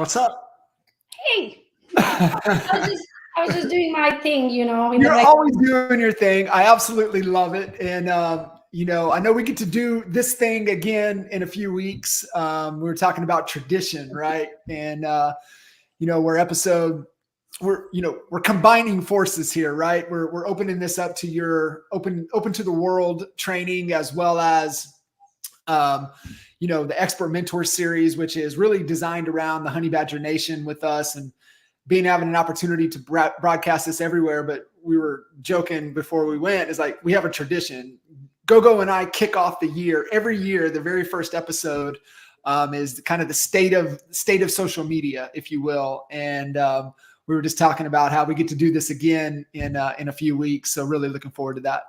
What's up? Hey, I was just doing my thing, You're always doing your thing. I absolutely love it. And, I know we get to do this thing again in a few weeks. We were talking about tradition, right? And, we're combining forces here, right? We're opening this up to your open to the world training, as well as, the Expert Mentor Series, which is really designed around the Honey Badger Nation with us, and having an opportunity to broadcast this everywhere. But we were joking before we went, is like, we have a tradition. Gogo and I kick off the year every year. The very first episode is kind of the state of social media, if you will. And we were just talking about how we get to do this again in a few weeks. So really looking forward to that.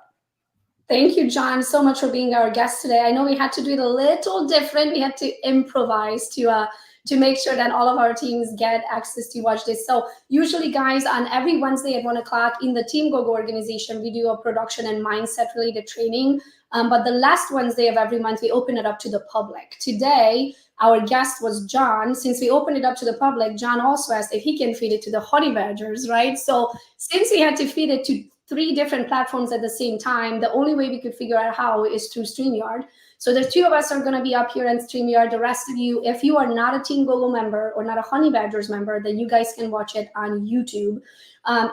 Thank you, John, so much for being our guest today. I know we had to do it a little different. We had to improvise to make sure that all of our teams get access to watch this. So usually, guys, on every Wednesday at 1 o'clock in the Team Gogo organization, we do a production and mindset related training. But the last Wednesday of every month, we open it up to the public. Today, our guest was John. Since we opened it up to the public, John also asked if he can feed it to the Honey Badgers, right? So since we had to feed it to 3 different platforms at the same time, the only way we could figure out how is through StreamYard. So the 2 of us are going to be up here in StreamYard. The rest of you, if you are not a Team Gogo member or not a Honey Badgers member, then you guys can watch it on YouTube.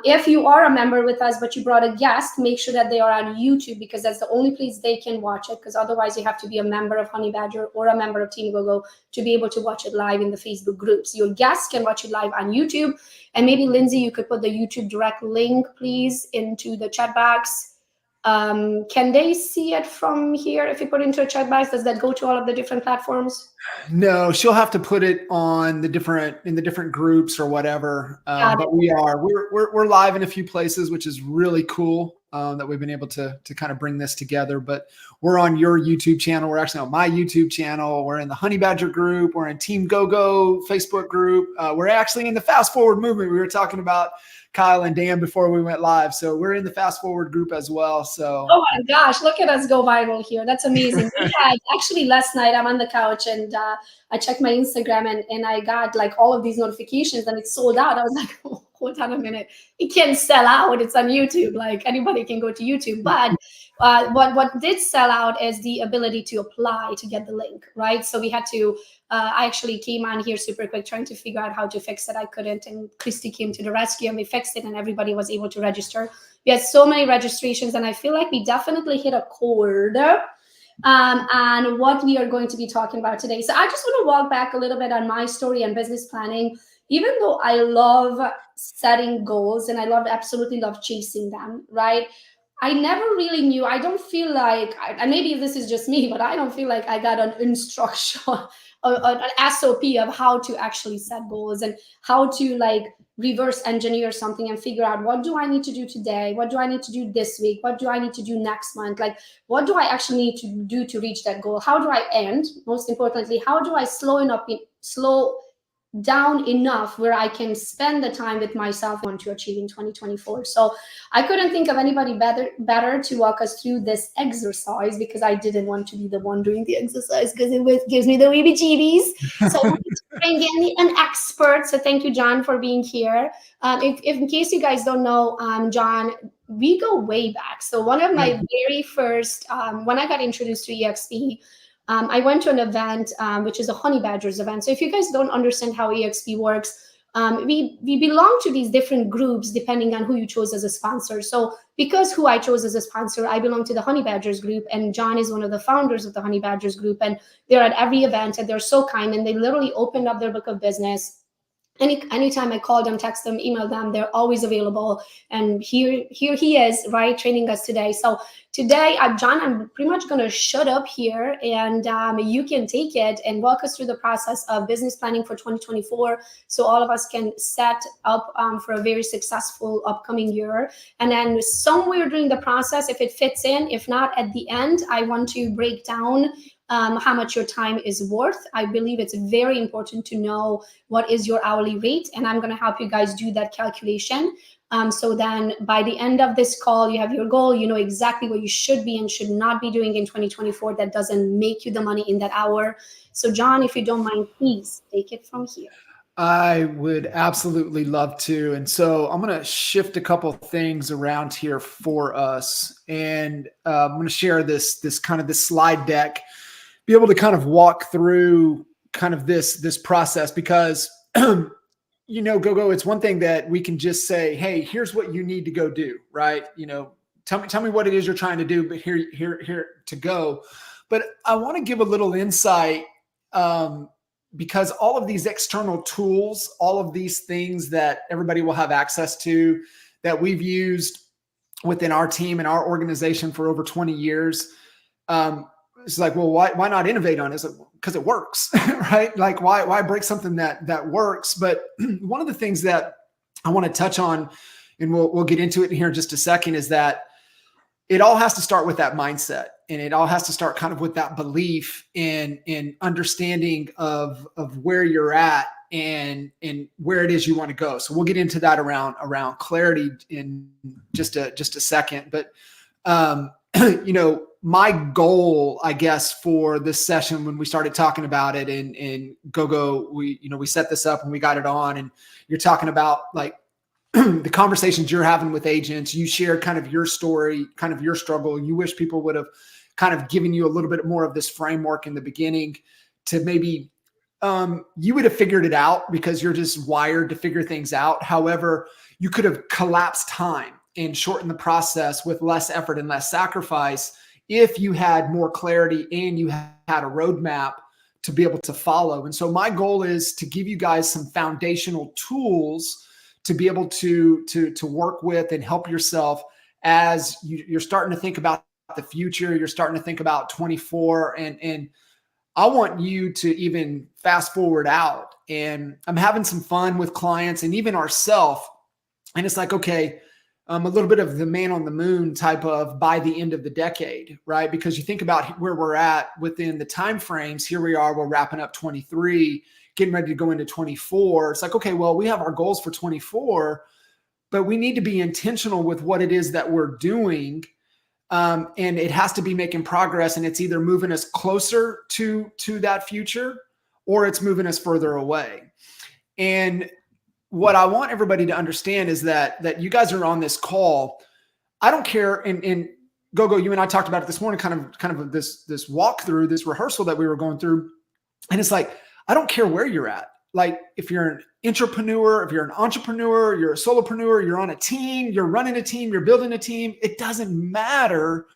If you are a member with us, but you brought a guest, make sure that they are on YouTube, because that's the only place they can watch it, because otherwise you have to be a member of Honey Badger or a member of Team Gogo to be able to watch it live in the Facebook groups. Your guests can watch it live on YouTube. And maybe, Lindsay, you could put the YouTube direct link, please, into the chat box. Can they see it from here? If you put it into a chat box, does that go to all of the different platforms? No, she'll have to put it on in the different groups or whatever. But we're live in a few places, which is really cool, that we've been able to kind of bring this together. But we're on your YouTube channel. We're actually on my YouTube channel. We're in the Honey Badger group. We're in Team Gogo Facebook group. We're actually in the Fast Forward movement. We were talking about Kyle and Dan before we went live. So we're in the Fast Forward group as well. So, oh my gosh, look at us go viral here. That's amazing. We had, actually, last night I'm on the couch and I checked my Instagram and I got like all of these notifications and it's sold out. I was like, oh, hold on a minute. It can't sell out. It's on YouTube. Like, anybody can go to YouTube. But what did sell out is the ability to apply to get the link, right? So we had to, I actually came on here super quick trying to figure out how to fix it. I couldn't, and Christy came to the rescue and we fixed it and everybody was able to register. We had so many registrations and I feel like we definitely hit a chord and what we are going to be talking about today. So I just want to walk back a little bit on my story and business planning. Even though I love setting goals and I absolutely love chasing them, right? I never really knew. I don't feel like, and maybe this is just me, but I don't feel like I got an instruction, an SOP of how to actually set goals and how to like reverse engineer something and figure out, what do I need to do today? What do I need to do this week? What do I need to do next month? Like, what do I actually need to do to reach that goal? How do I end? Most importantly, how do I slow down enough where I can spend the time with myself I want to achieve in 2024. So I couldn't think of anybody better to walk us through this exercise, because I didn't want to be the one doing the exercise because it gives me the weebie-jeebies. So I wanted to bring in an expert. So thank you, John, for being here. If in case you guys don't know, John, we go way back. So one of my very first, when I got introduced to EXP, I went to an event, which is a Honey Badgers event. So if you guys don't understand how EXP works, we belong to these different groups depending on who you chose as a sponsor. So because who I chose as a sponsor, I belong to the Honey Badgers group, and John is one of the founders of the Honey Badgers group. And they're at every event and they're so kind, and they literally opened up their book of business. Anytime I call them, text them, email them, they're always available. And here he is, right, training us today. So today, John, I'm pretty much going to shut up here, and you can take it and walk us through the process of business planning for 2024, so all of us can set up for a very successful upcoming year. And then somewhere during the process, if it fits in, if not at the end, I want to break down how much your time is worth. I believe it's very important to know what is your hourly rate, and I'm going to help you guys do that calculation. So then by the end of this call, you have your goal, you know exactly what you should be and should not be doing in 2024 that doesn't make you the money in that hour. So John, if you don't mind, please take it from here. I would absolutely love to. And so I'm going to shift a couple of things around here for us. And I'm going to share this kind of this slide deck, be able to kind of walk through kind of this process, because Gogo, it's one thing that we can just say, hey, here's what you need to go do, right? Tell me what it is you're trying to do, but here to go. But I want to give a little insight, because all of these external tools, all of these things that everybody will have access to, that we've used within our team and our organization for over 20 years. It's like, well, why not innovate on it? Because it works, right? Like, why break something that works? But one of the things that I want to touch on, and we'll get into it here in just a second, is that it all has to start with that mindset, and it all has to start kind of with that belief in understanding of where you're at and where it is you want to go. So we'll get into that around clarity in just a second. But my goal, I guess, for this session, when we started talking about it in Gogo, we set this up and we got it on, and you're talking about like the conversations you're having with agents. You shared kind of your story, kind of your struggle. You wish people would have kind of given you a little bit more of this framework in the beginning to maybe you would have figured it out because you're just wired to figure things out. However, you could have collapsed time and shortened the process with less effort and less sacrifice if you had more clarity and you had a roadmap to be able to follow. And so my goal is to give you guys some foundational tools to be able to work with and help yourself as you're starting to think about the future. You're starting to think about 24, and I want you to even fast forward out. And I'm having some fun with clients and even ourselves. And it's like, okay, a little bit of the man on the moon type of by the end of the decade, right? Because you think about where we're at within the time frames. Here we are, we're wrapping up 23, getting ready to go into 24. It's like, okay, well, we have our goals for 24, but we need to be intentional with what it is that we're doing. And it has to be making progress, and it's either moving us closer to that future or it's moving us further away. And what I want everybody to understand is that you guys are on this call. I don't care. And Gogo, you and I talked about it this morning, kind of this walkthrough, this rehearsal that we were going through. And it's like, I don't care where you're at. Like, if you're an entrepreneur, if you're an entrepreneur, you're a solopreneur, you're on a team, you're running a team, you're building a team, it doesn't matter.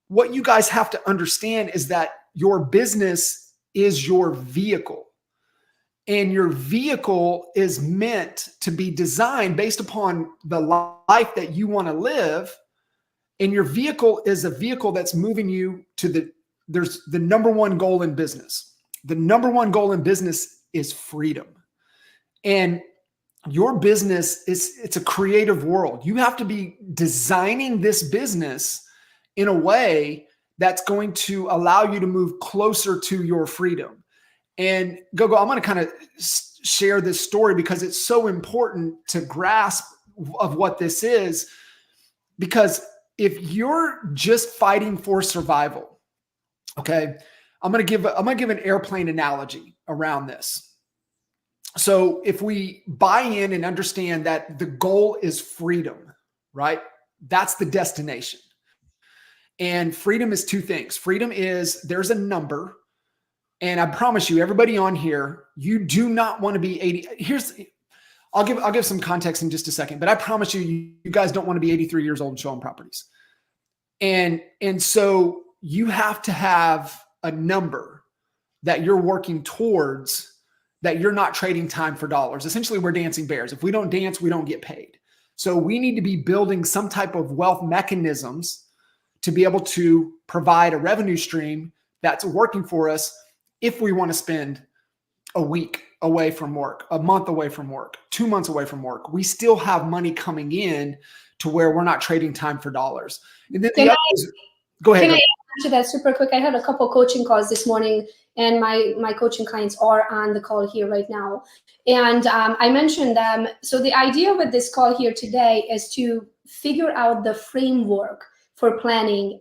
What you guys have to understand is that your business is your vehicle. And your vehicle is meant to be designed based upon the life that you want to live. And your vehicle is a vehicle that's moving you to there's the number one goal in business. The number one goal in business is freedom. And your business it's a creative world. You have to be designing this business in a way that's going to allow you to move closer to your freedom. And Gogo, I'm going to kind of share this story because it's so important to grasp of what this is. Because if you're just fighting for survival, okay, I'm going to give an airplane analogy around this. So if we buy in and understand that the goal is freedom, right? That's the destination. And freedom is two things. Freedom is there's a number. And I promise you, everybody on here, you do not want to be 80. I'll give some context in just a second, but I promise you, you guys don't want to be 83 years old and showing properties. And so you have to have a number that you're working towards, that you're not trading time for dollars. Essentially, we're dancing bears. If we don't dance, we don't get paid. So we need to be building some type of wealth mechanisms to be able to provide a revenue stream that's working for us if we want to spend a week away from work, a month away from work, 2 months away from work. We still have money coming in to where we're not trading time for dollars. And then go ahead. Can I answer that super quick? I had a couple coaching calls this morning, and my coaching clients are on the call here right now. And I mentioned them. So the idea with this call here today is to figure out the framework for planning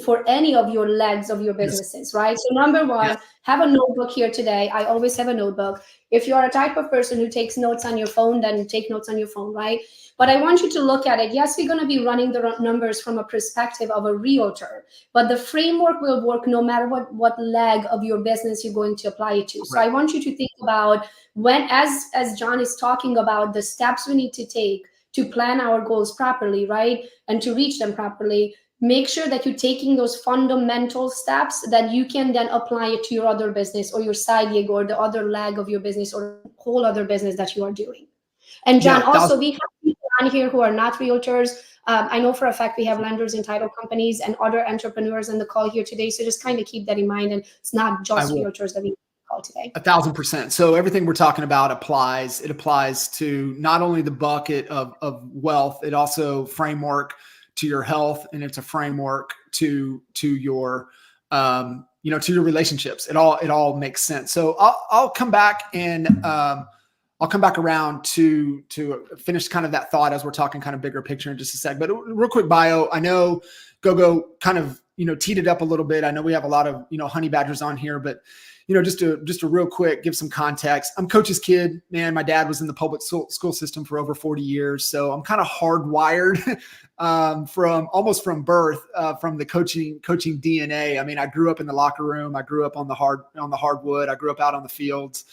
for any of your legs of your businesses, right? So number one, have a notebook here today. I always have a notebook. If you are a type of person who takes notes on your phone, then take notes on your phone, right? But I want you to look at it. Yes, we're going to be running the numbers from a perspective of a realtor, but the framework will work no matter what leg of your business you're going to apply it to. So I want you to think about when, as John is talking about the steps we need to take to plan our goals properly, right? And to reach them properly, make sure that you're taking those fundamental steps that you can then apply it to your other business or your side gig or the other leg of your business or whole other business that you are doing. And John, also, we have people on here who are not realtors. I know for a fact we have lenders and title companies and other entrepreneurs on the call here today. So just kind of keep that in mind. And it's not just realtors that we call today. 1,000%. So everything we're talking about applies. It applies to not only the bucket of wealth, it also framework to your health, and it's a framework to your to your relationships. It all makes sense. So I'll come back and I'll come back around to finish kind of that thought as we're talking kind of bigger picture in just a sec. But real quick bio, I know Gogo kind of teed it up a little bit. I know we have a lot of honey badgers on here, but just to real quick give some context. I'm Coach's kid, man. My dad was in the public school system for over 40 years, so I'm kind of hardwired from birth, from the coaching DNA. I mean, I grew up in the locker room. I grew up on the hardwood. I grew up out on the fields,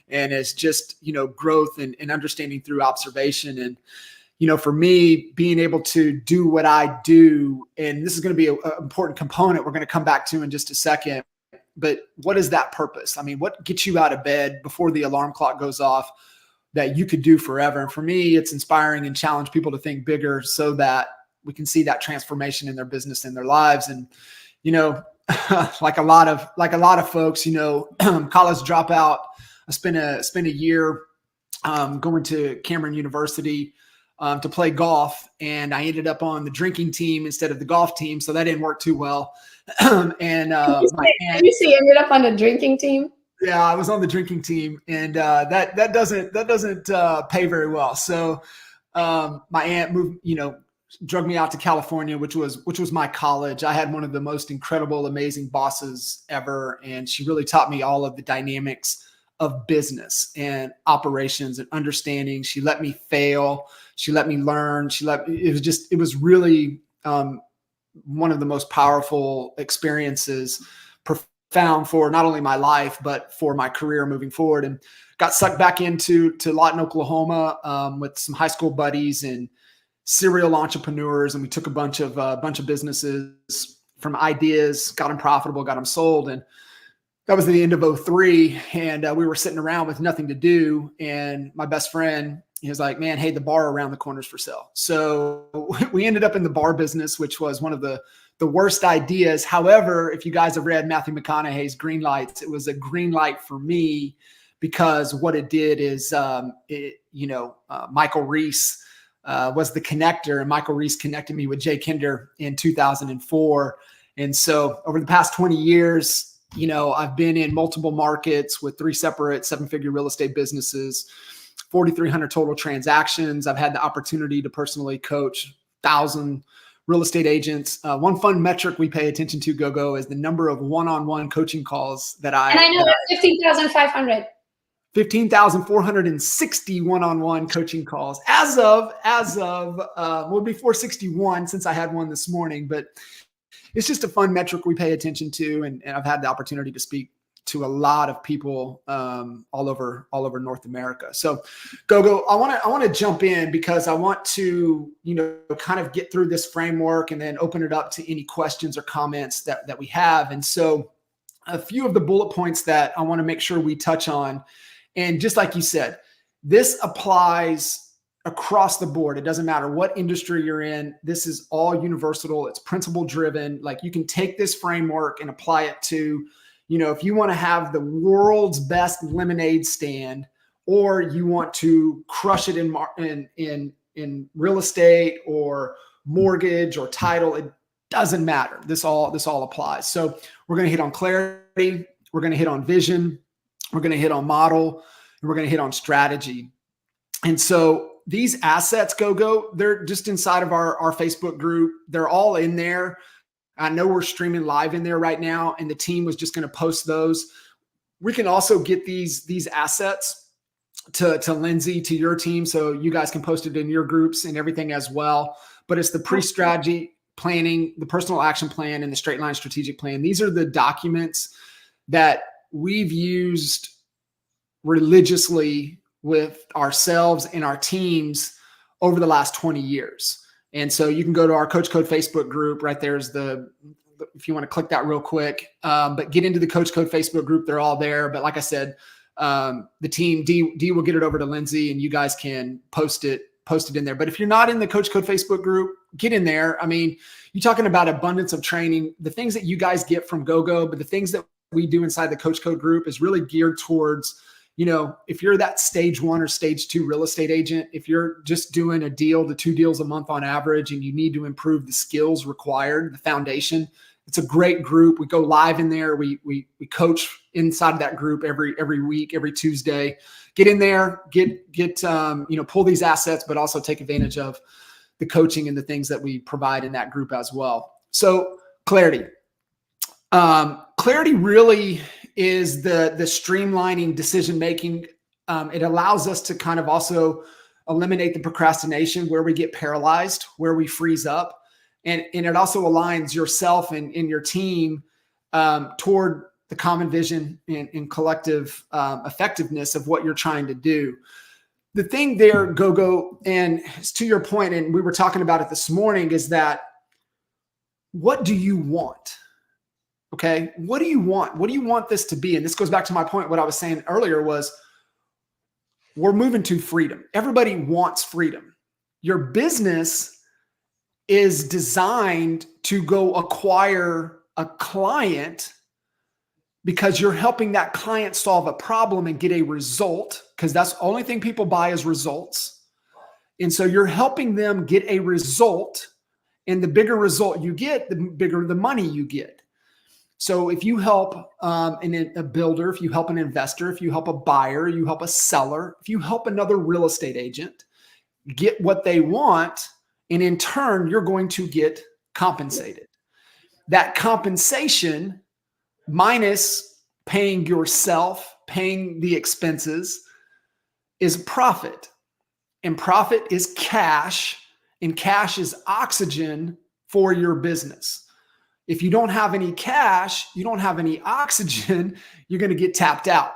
and it's just growth and understanding through observation. And for me, being able to do what I do, and this is going to be an important component we're going to come back to in just a second. But what is that purpose? I mean, what gets you out of bed before the alarm clock goes off that you could do forever? And for me, it's inspiring and challenge people to think bigger so that we can see that transformation in their business and their lives. And, like a lot of folks, college dropout, I spent a year going to Cameron University to play golf, and I ended up on the drinking team instead of the golf team, so that didn't work too well. And you say you ended up on a drinking team? Yeah, I was on the drinking team, and that doesn't pay very well. So my aunt moved, drug me out to California, which was my college. I had one of the most incredible, amazing bosses ever, and she really taught me all of the dynamics of business and operations and understanding. She let me fail. She let me learn. It was really one of the most powerful experiences, profound for not only my life, but for my career moving forward. And got sucked back into Lawton, Oklahoma, with some high school buddies and serial entrepreneurs. And we took a bunch of businesses from ideas, got them profitable, got them sold. And that was the end of 2003. And we were sitting around with nothing to do. And my best friend, he was like, man, hey, the bar around the corner's for sale. So we ended up in the bar business, which was one of the worst ideas. However, if you guys have read Matthew McConaughey's Green Lights, it was a green light for me, because what it did is, Michael Reese was the connector, and Michael Reese connected me with Jay Kinder in 2004. And so over the past 20 years, I've been in multiple markets with 3 separate 7-figure real estate businesses, 4,300 total transactions. I've had the opportunity to personally coach 1,000 real estate agents. One fun metric we pay attention to, Gogo, is the number of one-on-one coaching calls that I. And I know that's 15,500. 15,460 one-on-one coaching calls as of before 61, since I had one this morning. But it's just a fun metric we pay attention to, and I've had the opportunity to speak to a lot of people all over North America. So Gogo, I want to jump in because I want to, kind of get through this framework and then open it up to any questions or comments that we have. And so a few of the bullet points that I want to make sure we touch on, and just like you said, this applies across the board. It doesn't matter what industry you're in. This is all universal. It's principle driven. Like, you can take this framework and apply it to, if you want to have the world's best lemonade stand, or you want to crush it in real estate or mortgage or title, it doesn't matter. This all applies. So we're going to hit on clarity. We're going to hit on vision. We're going to hit on model, and we're going to hit on strategy. And so these assets, Gogo, they're just inside of our Facebook group. They're all in there. I know we're streaming live in there right now, and the team was just going to post those. We can also get these assets to Lindsay, to your team, so you guys can post it in your groups and everything as well. But it's the pre-strategy planning, the personal action plan, and the straight line strategic plan. These are the documents that we've used religiously with ourselves and our teams over the last 20 years. And so you can go to our Coach Code Facebook group. Right there's if you want to click that real quick, but get into the Coach Code Facebook group. They're all there. But like I said, the team, D will get it over to Lindsay, and you guys can post it in there. But if you're not in the Coach Code Facebook group, get in there. I mean, you're talking about abundance of training, the things that you guys get from Gogo, but the things that we do inside the Coach Code group is really geared towards, if you're that stage 1 or stage 2 real estate agent, if you're just doing a deal to 2 deals a month on average, and you need to improve the skills required, the foundation, it's a great group. We go live in there. We coach inside of that group every week, every Tuesday. Get in there, pull these assets, but also take advantage of the coaching and the things that we provide in that group as well. So clarity. Clarity really is the streamlining decision-making. It allows us to kind of also eliminate the procrastination where we get paralyzed, where we freeze up. And it also aligns yourself and your team toward the common vision and collective effectiveness of what you're trying to do. The thing there, Gogo, and to your point, and we were talking about it this morning, is that what do you want? Okay, what do you want? What do you want this to be? And this goes back to my point. What I was saying earlier was we're moving to freedom. Everybody wants freedom. Your business is designed to go acquire a client because you're helping that client solve a problem and get a result, because that's the only thing people buy is results. And so you're helping them get a result, and the bigger result you get, the bigger the money you get. So if you help a builder, if you help an investor, if you help a buyer, you help a seller, if you help another real estate agent get what they want, and in turn, you're going to get compensated. That compensation minus paying yourself, paying the expenses, is profit. And profit is cash, and cash is oxygen for your business. If you don't have any cash, you don't have any oxygen, you're going to get tapped out.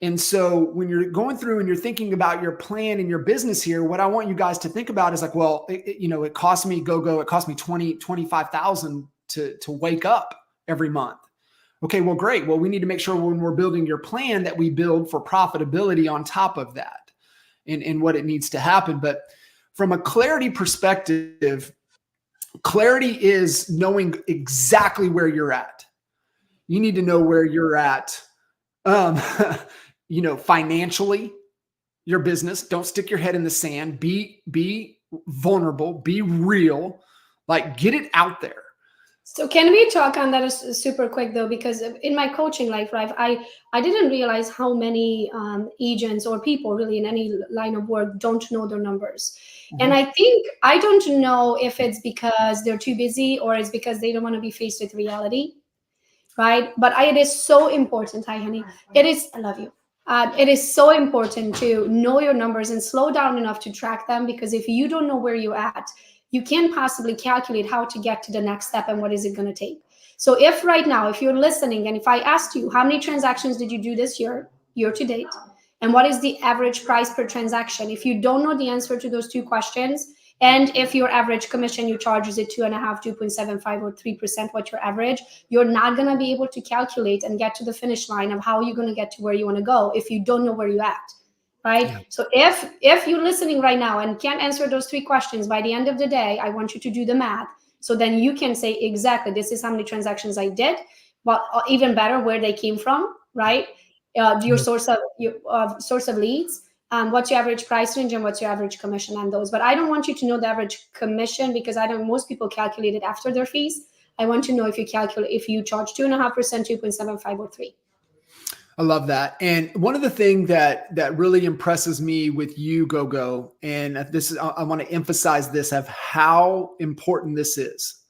And so when you're going through and you're thinking about your plan and your business here, what I want you guys to think about is like, well, it cost me Gogo, it cost me $25,000 to wake up every month. Okay, well, great. Well, we need to make sure when we're building your plan that we build for profitability on top of that and what it needs to happen. But from a clarity perspective, clarity is knowing exactly where you're at. You need to know where you're at, financially, your business. Don't stick your head in the sand. Be vulnerable, be real, like get it out there. So can we talk on that super quick though? Because in my coaching life, right, I didn't realize how many agents or people really in any line of work don't know their numbers. Mm-hmm. And I think, I don't know if it's because they're too busy or it's because they don't want to be faced with reality, right? But it is so important. Hi, honey. It is, I love you. It is so important to know your numbers and slow down enough to track them, because if you don't know where you're at, you can't possibly calculate how to get to the next step and what is it going to take. So if right now, if you're listening, and if I asked you, how many transactions did you do this year to date? And what is the average price per transaction? If you don't know the answer to those two questions, and if your average commission you charge is at 2.5%, 2.75, or 3%, what your average, you're not going to be able to calculate and get to the finish line of how you're going to get to where you want to go if you don't know where you're at. Right? Yeah. So if you're listening right now and can't answer those three questions by the end of the day, I want you to do the math. So then you can say, exactly, this is how many transactions I did, but even better, where they came from, right? Your source of leads, what's your average price range, and what's your average commission on those. But I don't want you to know the average commission, because most people calculate it after their fees. I want to know if you charge 2.5%, 2.75, or 3%. I love that. And one of the things that really impresses me with you, Gogo, and this is, I want to emphasize this of how important this is.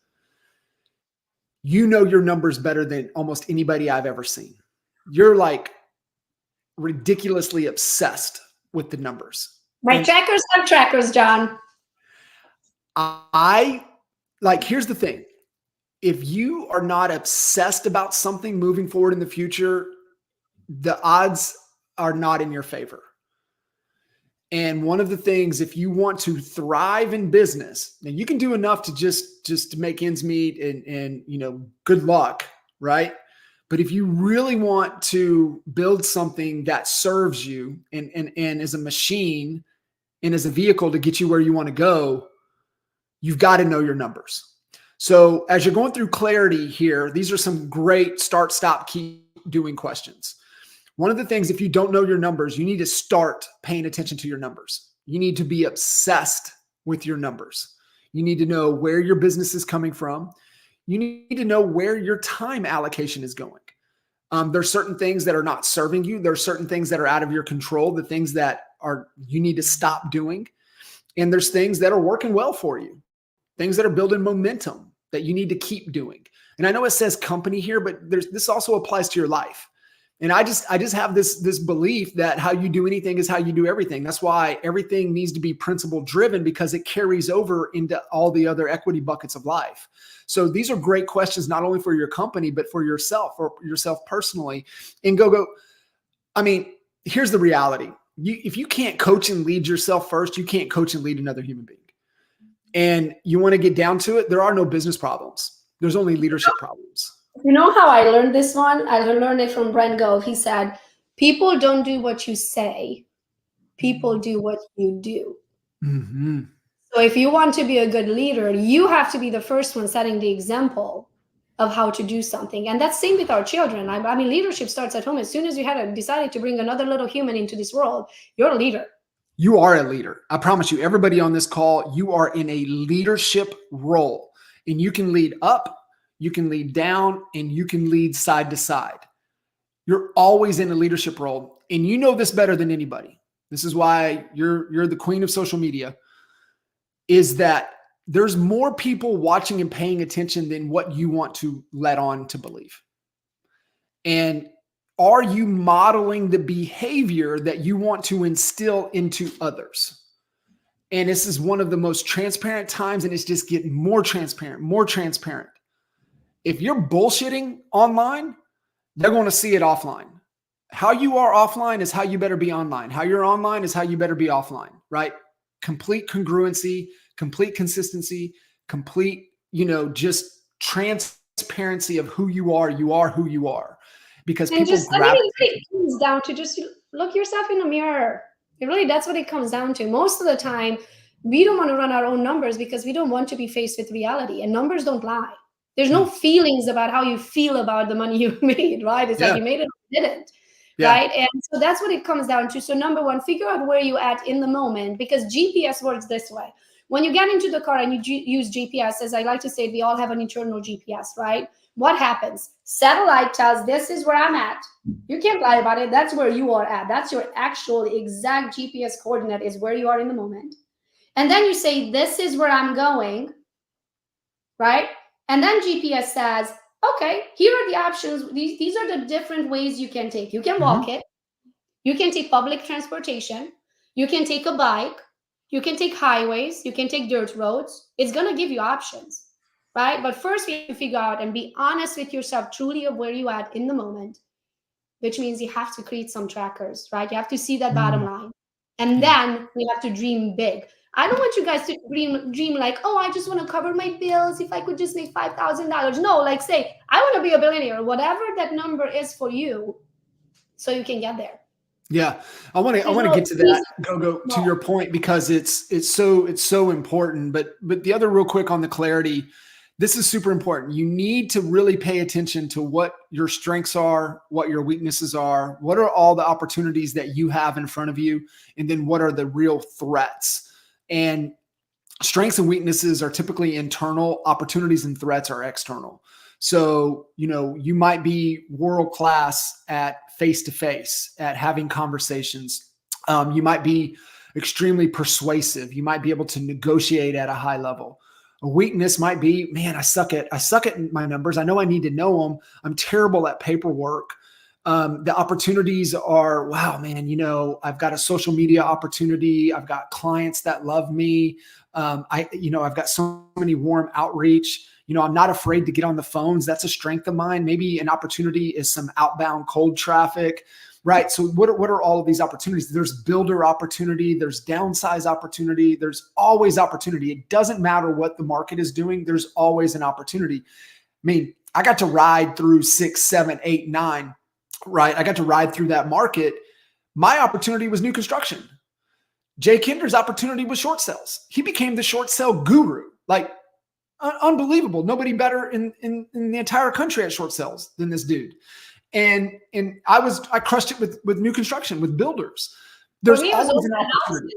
You know your numbers better than almost anybody I've ever seen. You're like ridiculously obsessed with the numbers. My trackers have trackers, John. I like, here's the thing. If you are not obsessed about something moving forward in the future, the odds are not in your favor. And one of the things, if you want to thrive in business, now you can do enough to just to make ends meet and you know, good luck, right? But if you really want to build something that serves you and as a machine and as a vehicle to get you where you want to go, you've got to know your numbers. So as you're going through clarity here, these are some great start, stop, keep doing questions. One of the things, if you don't know your numbers, you need to start paying attention to your numbers. You need to be obsessed with your numbers. You need to know where your business is coming from. You need to know where your time allocation is going. There's certain things that are not serving you. There are certain things that are out of your control, the things that are you need to stop doing. And there's things that are working well for you, things that are building momentum that you need to keep doing. And I know it says company here, but this also applies to your life. And I just have this belief that how you do anything is how you do everything. That's why everything needs to be principle driven, because it carries over into all the other equity buckets of life. So these are great questions, not only for your company, but for yourself or yourself personally. And Gogo, I mean, here's the reality. If you can't coach and lead yourself first, you can't coach and lead another human being. And you want to get down to it, there are no business problems. There's only leadership problems. You know how I learned this one? I learned it from Brent Gove. He said, people don't do what you say. People do what you do. Mm-hmm. So if you want to be a good leader, you have to be the first one setting the example of how to do something. And that's same with our children. I mean, leadership starts at home. As soon as you had decided to bring another little human into this world, you're a leader. You are a leader. I promise you, everybody on this call, you are in a leadership role. And you can lead up, you can lead down, and you can lead side to side. You're always in a leadership role. And you know this better than anybody. This is why you're the queen of social media, is that there's more people watching and paying attention than what you want to let on to believe. And are you modeling the behavior that you want to instill into others? And this is one of the most transparent times, and it's just getting more transparent, more transparent. If you're bullshitting online, they're going to see it offline. How you are offline is how you better be online. How you're online is how you better be offline, right? Complete congruency, complete consistency, complete, just transparency of who you are. You are who you are. Because and people it comes down to just look yourself in the mirror. That's what it comes down to. Most of the time, we don't want to run our own numbers because we don't want to be faced with reality. And numbers don't lie. There's no feelings about how you feel about the money you made, right? It's like you made it or you didn't, right? And so that's what it comes down to. So number one, figure out where you at in the moment, because GPS works this way. When you get into the car and you use GPS, as I like to say, we all have an internal GPS, right? What happens? Satellite tells this is where I'm at. You can't lie about it. That's where you are at. That's your actual exact GPS coordinate, is where you are in the moment. And then you say, this is where I'm going, right? And then GPS says, okay, here are the options. These are the different ways you can take. You can walk it. You can take public transportation. You can take a bike. You can take highways. You can take dirt roads. It's going to give you options, right? But first, we have to figure out and be honest with yourself truly of where you at in the moment, which means you have to create some trackers, right? You have to see that bottom line. And then we have to dream big. I don't want you guys to dream like, oh, I just want to cover my bills. If I could just make $5,000. No, like say, I want to be a billionaire, whatever that number is for you, so you can get there. Yeah. I want to get to that, Gogo, to your point, because it's so important. But the other real quick on the clarity, this is super important. You need to really pay attention to what your strengths are, what your weaknesses are, what are all the opportunities that you have in front of you, and then what are the real threats. And strengths and weaknesses are typically internal, opportunities and threats are external. So, you might be world-class at face-to-face, at having conversations. You might be extremely persuasive. You might be able to negotiate at a high level. A weakness might be, man, I suck at my numbers. I know I need to know them. I'm terrible at paperwork. The opportunities are, wow, man, I've got a social media opportunity. I've got clients that love me. I've got so many warm outreach. I'm not afraid to get on the phones. That's a strength of mine. Maybe an opportunity is some outbound cold traffic, right? So what are all of these opportunities? There's builder opportunity. There's downsize opportunity. There's always opportunity. It doesn't matter what the market is doing. There's always an opportunity. I mean, I got to ride through 6, 7, 8, 9, right? I got to ride through that market. My opportunity was new construction. Jay Kinder's opportunity was short sales. He became the short sale guru. Like, unbelievable. Nobody better in the entire country at short sales than this dude. And I crushed it with new construction, with builders. There's always an opportunity.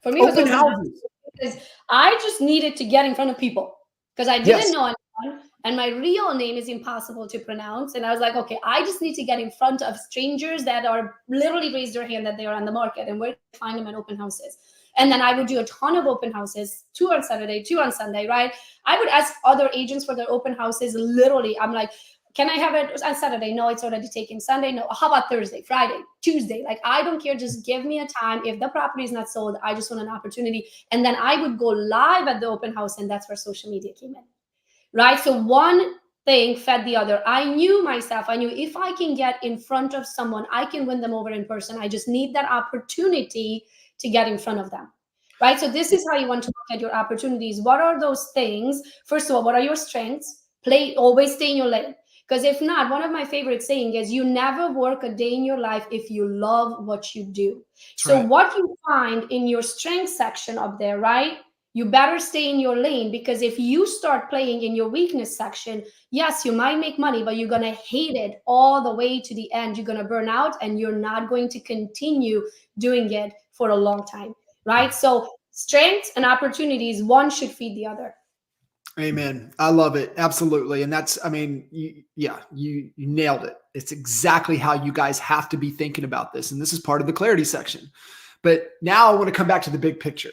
For me, it was open houses. Because I just needed to get in front of people because I didn't know anyone, and my real name is impossible to pronounce. And I was like, okay, I just need to get in front of strangers that are literally raised their hand that they are on the market, and where to find them at open houses. And then I would do a ton of open houses, 2 on Saturday, 2 on Sunday, right? I would ask other agents for their open houses. Literally, I'm like, can I have it on Saturday? No, it's already taken. Sunday? No. How about Thursday, Friday, Tuesday? Like, I don't care. Just give me a time. If the property is not sold, I just want an opportunity. And then I would go live at the open house, and that's where social media came in, right? So one thing fed the other. I knew myself. I knew if I can get in front of someone, I can win them over in person. I just need that opportunity to get in front of them, right? So this is how you want to look at your opportunities. What are those things? First of all, what are your strengths? Always stay in your lane. Because if not, one of my favorite saying is you never work a day in your life if you love what you do. So right. What you find in your strength section up there, right? You better stay in your lane, because if you start playing in your weakness section, yes, you might make money, but you're going to hate it all the way to the end. You're going to burn out, and you're not going to continue doing it for a long time, right? So strengths and opportunities, one should feed the other. Amen. I love it. Absolutely. And that's, you nailed it. It's exactly how you guys have to be thinking about this. And this is part of the clarity section. But now I want to come back to the big picture,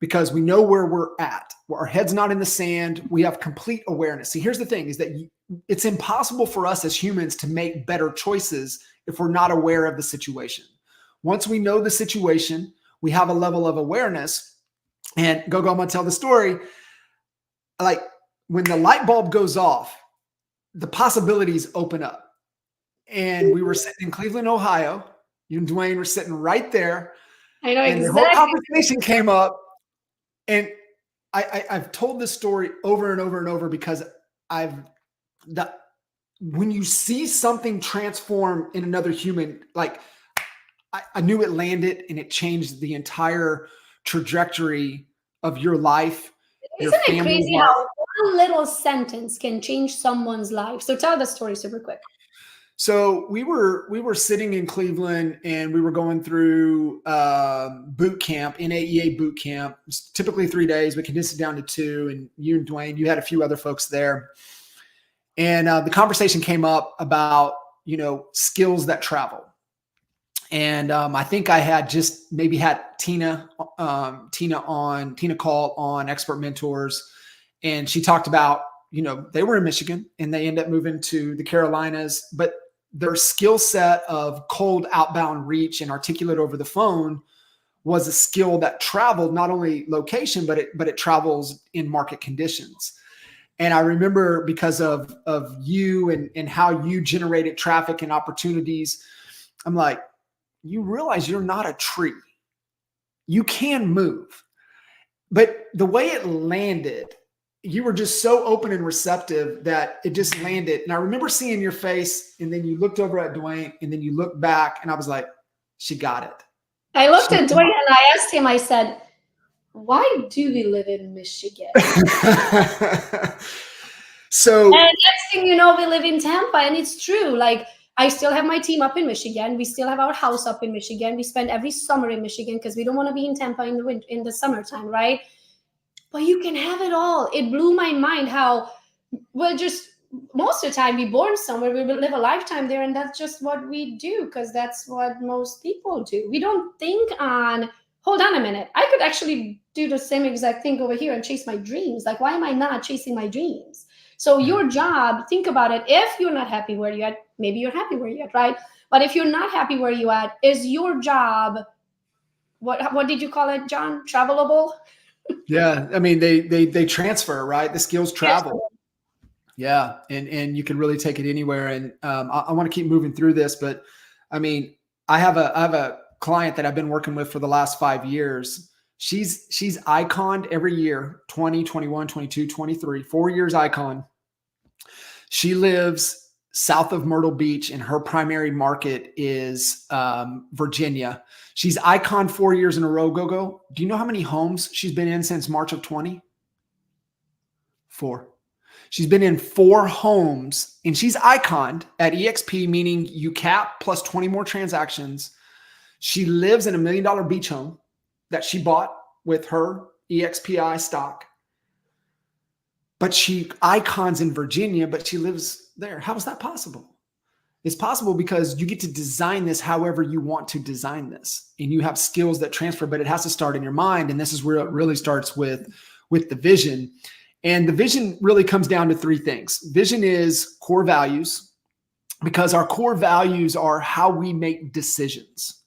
because we know where we're at. Our head's not in the sand. We have complete awareness. See, here's the thing is that it's impossible for us as humans to make better choices if we're not aware of the situation. Once we know the situation, we have a level of awareness. And Gogo, I'm going to tell the story. Like, when the light bulb goes off, the possibilities open up. And we were sitting in Cleveland, Ohio. You and Dwayne were sitting right there. I know and exactly. The whole conversation came up. And I've told this story over and over and over, because when you see something transform in another human, like I knew it landed, and it changed the entire trajectory of your life. Isn't it crazy how one little sentence can change someone's life? So tell the story super quick. So we were sitting in Cleveland, and we were going through boot camp, NAEA boot camp. It's typically 3 days. We condensed it down to 2. And you and Dwayne, you had a few other folks there. And the conversation came up about, skills that travel. And I think I had just maybe had Tina Call on Expert Mentors. And she talked about, they were in Michigan, and they ended up moving to the Carolinas, but their skill set of cold outbound reach and articulate over the phone was a skill that traveled not only location, but it travels in market conditions. And I remember, because of you and how you generated traffic and opportunities, I'm like, you realize you're not a tree. You can move. But the way it landed, you were just so open and receptive that it just landed. And I remember seeing your face, and then you looked over at Dwayne, and then you looked back, and I was like, she got it. I looked at Dwayne, and I asked him, I said, why do we live in Michigan? So, and next thing you know, we live in Tampa, and it's true. Like, I still have my team up in Michigan. We still have our house up in Michigan. We spend every summer in Michigan, because we don't want to be in Tampa in the summertime, right? But you can have it all. It blew my mind how, well, just most of the time we born somewhere, we will live a lifetime there, and that's just what we do because that's what most people do. We don't think on, hold on a minute, I could actually do the same exact thing over here and chase my dreams. Like, why am I not chasing my dreams? So your job, think about it. If you're not happy where you're at, maybe you're happy where you're at, right? But if you're not happy where you're at, is your job, what did you call it, John? Travelable? Yeah, I mean they transfer, right? The skills travel. Yeah, and you can really take it anywhere. And I want to keep moving through this, but I mean, I have a client that I've been working with for the last 5 years. She's iconed every year, 20, 21, 22, 23, 4 years icon. She lives south of Myrtle Beach, and her primary market is Virginia. She's icon 4 years in a row, Gogo. Do you know how many homes she's been in since March of 20? 4. She's been in 4 homes, and she's iconed at EXP, meaning you cap plus 20 more transactions. She lives in $1 million beach home that she bought with her EXPI stock. But she icons in Virginia, but she lives there. How is that possible? It's possible because you get to design this however you want to design this, and you have skills that transfer, but it has to start in your mind. And this is where it really starts with the vision. And the vision really comes down to 3 things. Vision is core values, because our core values are how we make decisions.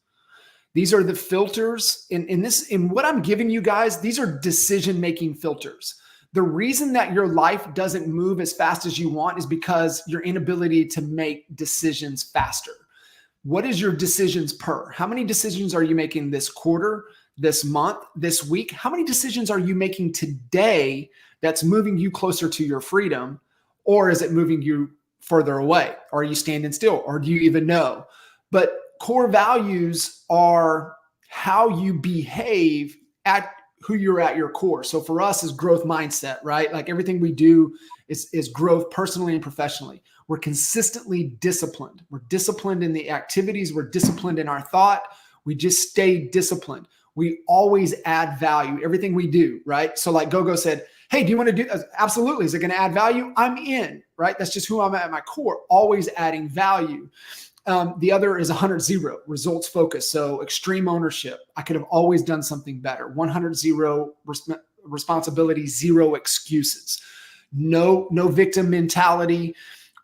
These are the filters in what I'm giving you guys. These are decision-making filters. The reason that your life doesn't move as fast as you want is because your inability to make decisions faster. What is your decisions per? How many decisions are you making this quarter, this month, this week? How many decisions are you making today that's moving you closer to your freedom? Or is it moving you further away? Or are you standing still? Or do you even know? But core values are how you behave at who you're at your core. So for us is growth mindset, right? Like everything we do is growth personally and professionally. We're consistently disciplined. We're disciplined in the activities. We're disciplined in our thought. We just stay disciplined. We always add value, everything we do, right? So like Gogo said, hey, do you want to do this? Absolutely. Is it going to add value? I'm in, right? That's just who I'm at my core, always adding value. The other is 100-0, results focus. So extreme ownership. I could have always done something better. 100-0 responsibility, 0 excuses. No victim mentality.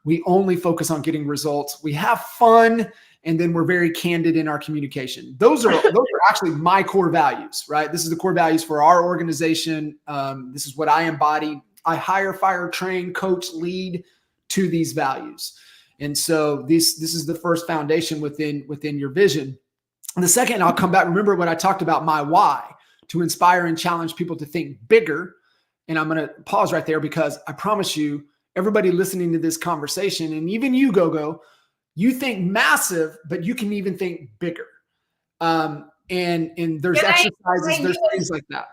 We only focus on getting results. We have fun, and then we're very candid in our communication. Those are actually my core values, right? This is the core values for our organization. This is what I embody. I hire, fire, train, coach, lead to these values. And so this is the first foundation within your vision. And the second, I'll come back. Remember when I talked about my why, to inspire and challenge people to think bigger. And I'm going to pause right there because I promise you, everybody listening to this conversation, and even you, Gogo, you think massive, but you can even think bigger. And there's exercises, there's things like that.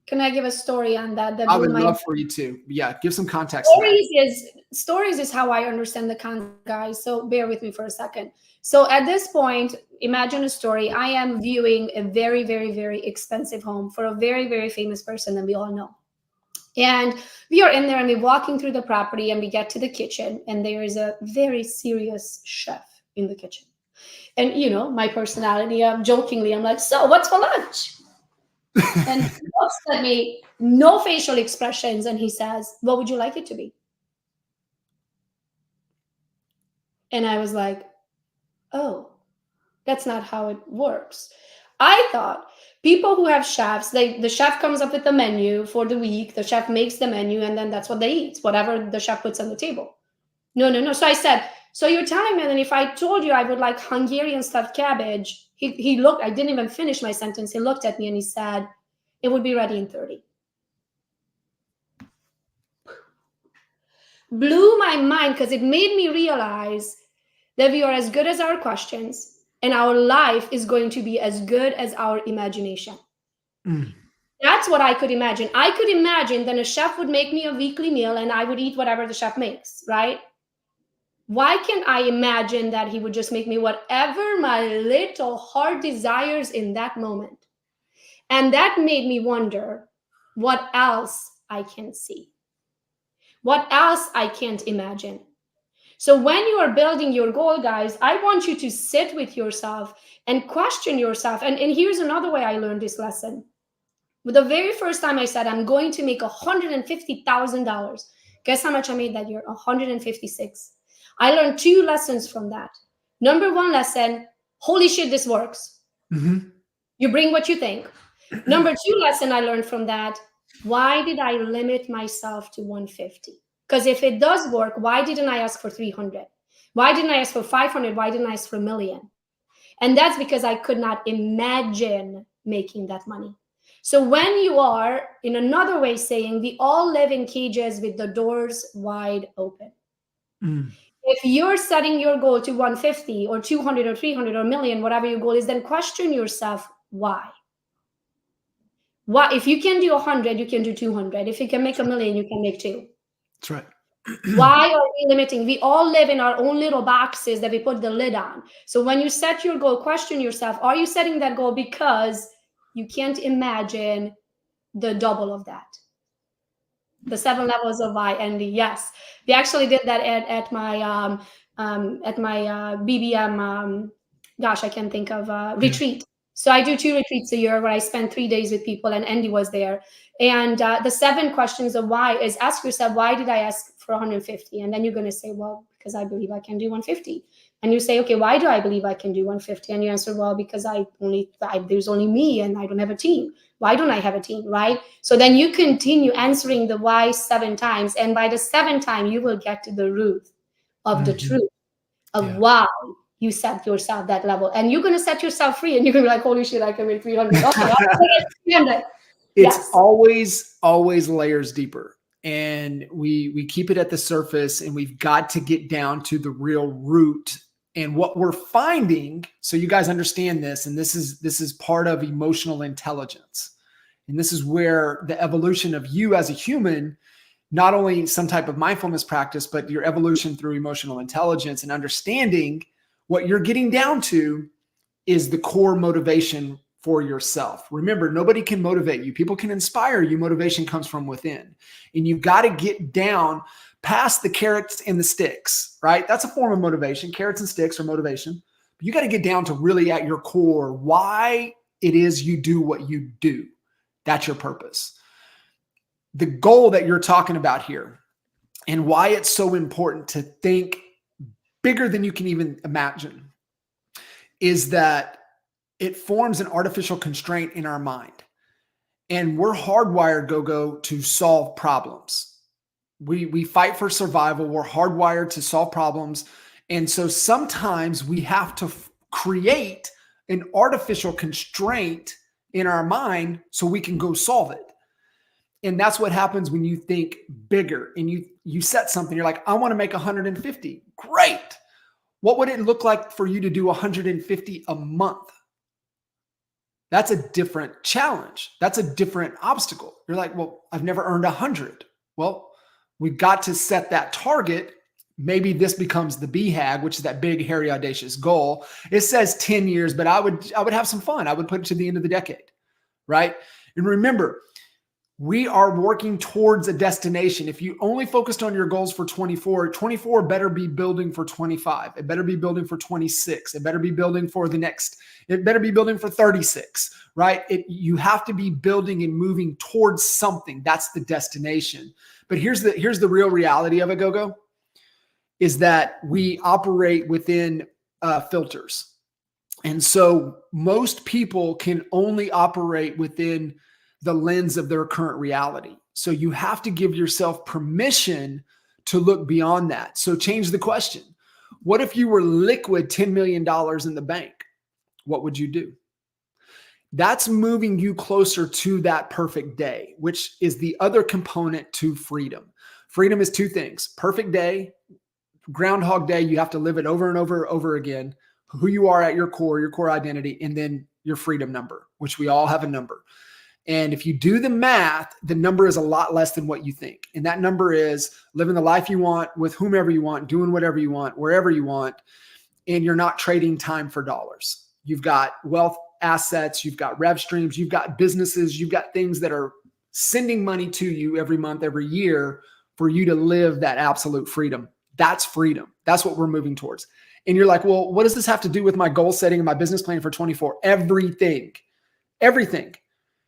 Can I give a story on that? I would love for you to. Yeah, give some context. Stories is how I understand the concept, guys. So bear with me for a second. So at this point, imagine a story. I am viewing a very, very, very expensive home for a very, very famous person that we all know. And we are in there and we're walking through the property and we get to the kitchen and there is a very serious chef in the kitchen. And, you know, my personality, jokingly, I'm like, so what's for lunch? And he looks at me, no facial expressions, and he says, what would you like it to be? And I was like, oh, that's not how it works. I thought people who have chefs, the chef comes up with the menu for the week, the chef makes the menu, and then that's what they eat, whatever the chef puts on the table. No. So I said, so you're telling me that if I told you I would like Hungarian stuffed cabbage, he looked, I didn't even finish my sentence. He looked at me and he said, it would be ready in 30. Blew my mind because it made me realize that we are as good as our questions and our life is going to be as good as our imagination. That's what I could imagine. I could imagine that a chef would make me a weekly meal and I would eat whatever the chef makes, right? Why can't I imagine that he would just make me whatever my little heart desires in that moment? And that made me wonder what else I can see. What else I can't imagine? So when you are building your goal, guys, I want you to sit with yourself and question yourself. And here's another way I learned this lesson. The very first time I said, I'm going to make $150,000. Guess how much I made that year? 156. I learned 2 lessons from that. Number 1 lesson, holy shit, this works. Mm-hmm. You bring what you think. Number 2 lesson I learned from that, why did I limit myself to 150? Because if it does work, why didn't I ask for 300? Why didn't I ask for 500? Why didn't I ask for a million? And that's because I could not imagine making that money. So when you are, in another way saying, we all live in cages with the doors wide open. Mm. If you're setting your goal to 150 or 200 or 300 or a million, whatever your goal is, then question yourself, why? Why? If you can do 100, you can do 200. If you can make a million, you can make 2. That's right. Why are we limiting? We all live in our own little boxes that we put the lid on. So when you set your goal, question yourself, are you setting that goal because you can't imagine the double of that? The 7 levels of why, Andy. Yes, we actually did that at my BBM. Gosh, I can't think of retreat. So I do 2 retreats a year where I spend 3 days with people, and Andy was there. And the 7 questions of why is, ask yourself, why did I ask for 150? And then you're going to say, well, because I believe I can do 150. And you say, okay, why do I believe I can do 150? And you answer, well, because there's only me and I don't have a team. Why don't I have a team, right? So then you continue answering the why 7 times. And by the 7th time, you will get to the root of the truth of why you set yourself that level. And you're going to set yourself free. And you're going to be like, holy shit, I can make 300. Okay, I'll take 300. It's always layers deeper. And we keep it at the surface, and we've got to get down to the real root. And what we're finding, so you guys understand this, and this is part of emotional intelligence. And this is where the evolution of you as a human, not only some type of mindfulness practice, but your evolution through emotional intelligence and understanding what you're getting down to is the core motivation for yourself. Remember, nobody can motivate you. People can inspire you. Motivation comes from within. And you've got to get down past the carrots and the sticks, right? That's a form of motivation. Carrots and sticks are motivation. But you got to get down to really at your core why it is you do what you do. That's your purpose. The goal that you're talking about here and why it's so important to think bigger than you can even imagine is that it forms an artificial constraint in our mind. And we're hardwired, Gogo, to solve problems. We fight for survival. We're hardwired to solve problems. And so sometimes we have to create an artificial constraint in our mind so we can go solve it. And that's what happens when you think bigger and you set something. You're like, I want to make 150. Great. What would it look like for you to do 150 a month? That's a different challenge. That's a different obstacle. You're like, well, I've never earned 100. Well, we've got to set that target. Maybe this becomes the BHAG, which is that big, hairy, audacious goal. It says 10 years, but I would have some fun. I would put it to the end of the decade, right? And remember, we are working towards a destination. If you only focused on your goals for 24 better be building for 25. It better be building for 26. It better be building for the next. It better be building for 36, right? You have to be building and moving towards something. That's the destination. But here's the real reality of it, Gogo, is that we operate within filters. And so most people can only operate within the lens of their current reality. So you have to give yourself permission to look beyond that. So change the question. What if you were liquid $10 million in the bank? What would you do? That's moving you closer to that perfect day, which is the other component to freedom. Freedom is 2 things. Perfect day, Groundhog Day, you have to live it over and over again. Who you are at your core identity, and then your freedom number, which we all have a number. And if you do the math, the number is a lot less than what you think. And that number is living the life you want with whomever you want, doing whatever you want, wherever you want. And you're not trading time for dollars. You've got wealth assets, you've got rev streams, you've got businesses, you've got things that are sending money to you every month, every year for you to live that absolute freedom. That's freedom. That's what we're moving towards. And you're like, well, what does this have to do with my goal setting and my business plan for 24? Everything.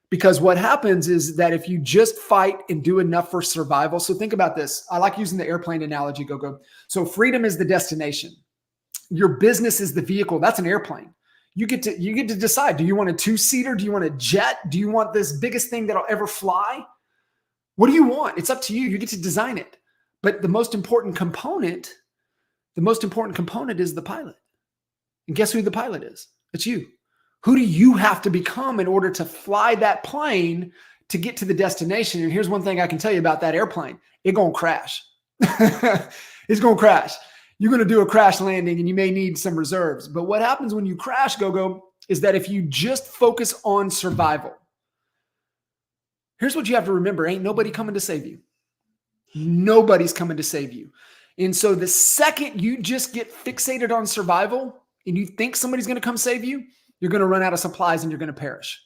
Because what happens is that if you just fight and do enough for survival. So think about this. I like using the airplane analogy, Gogo. So freedom is the destination. Your business is the vehicle. That's an airplane. You get to decide. Do you want a 2-seater? Do you want a jet? Do you want this biggest thing that'll ever fly? What do you want? It's up to you. You get to design it. But the most important component is the pilot. And guess who the pilot is? It's you. Who do you have to become in order to fly that plane to get to the destination? And here's one thing I can tell you about that airplane. It's going to crash. It's going to crash. You're going to do a crash landing and you may need some reserves. But what happens when you crash, Gogo, is that if you just focus on survival, here's what you have to remember. Ain't nobody coming to save you. Nobody's coming to save you. And so the second you just get fixated on survival and you think somebody's going to come save you, you're going to run out of supplies and you're going to perish.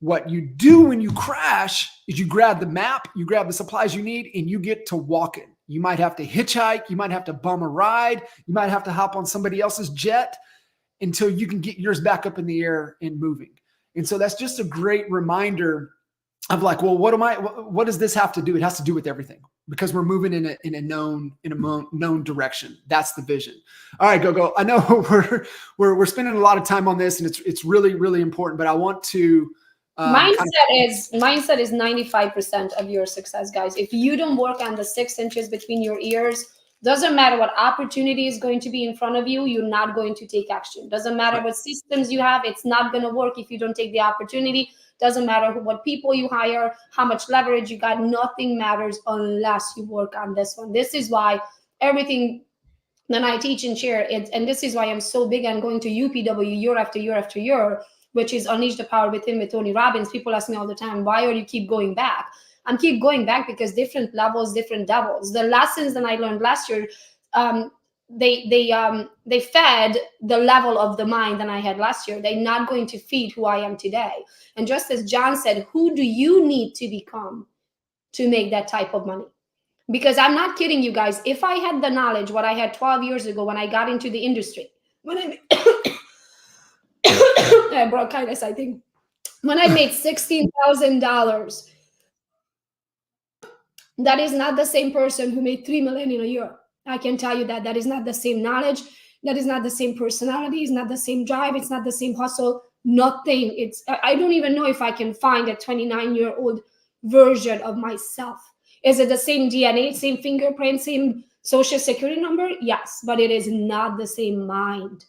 What you do when you crash is you grab the map, you grab the supplies you need, and you get to walking. You might have to hitchhike. You might have to bum a ride. You might have to hop on somebody else's jet until you can get yours back up in the air and moving. And so that's just a great reminder of like, well, what does this have to do? It has to do with everything because we're moving in a known direction. That's the vision. All right, Gogo. I know we're spending a lot of time on this and it's really, really important, but I want to, mindset is 95% of your success, guys. If you don't work on the 6 inches between your ears, doesn't matter what opportunity is going to be in front of you, you're not going to take action. Doesn't matter what systems you have, it's not going to work if you don't take the opportunity. Doesn't matter what people you hire, how much leverage you got, nothing matters unless you work on this one. This is why everything that I teach and share, and this is why I'm so big on going to UPW year after year after year, which is Unleash the Power Within with Tony Robbins. People ask me all the time, why are you keep going back? I'm keep going back because different levels, different devils. The lessons that I learned last year, they fed the level of the mind that I had last year. They're not going to feed who I am today. And just as John said, who do you need to become to make that type of money? Because I'm not kidding you guys. If I had the knowledge, what I had 12 years ago when I got into the industry, when I bronchitis, I think, when I made $16,000, that is not the same person who made $3 million in a year. I can tell you that is not the same knowledge. That is not the same personality. It's not the same drive. It's not the same hustle. Nothing. I don't even know if I can find a 29-year-old version of myself. Is it the same DNA, same fingerprint, same social security number? Yes, but it is not the same mind.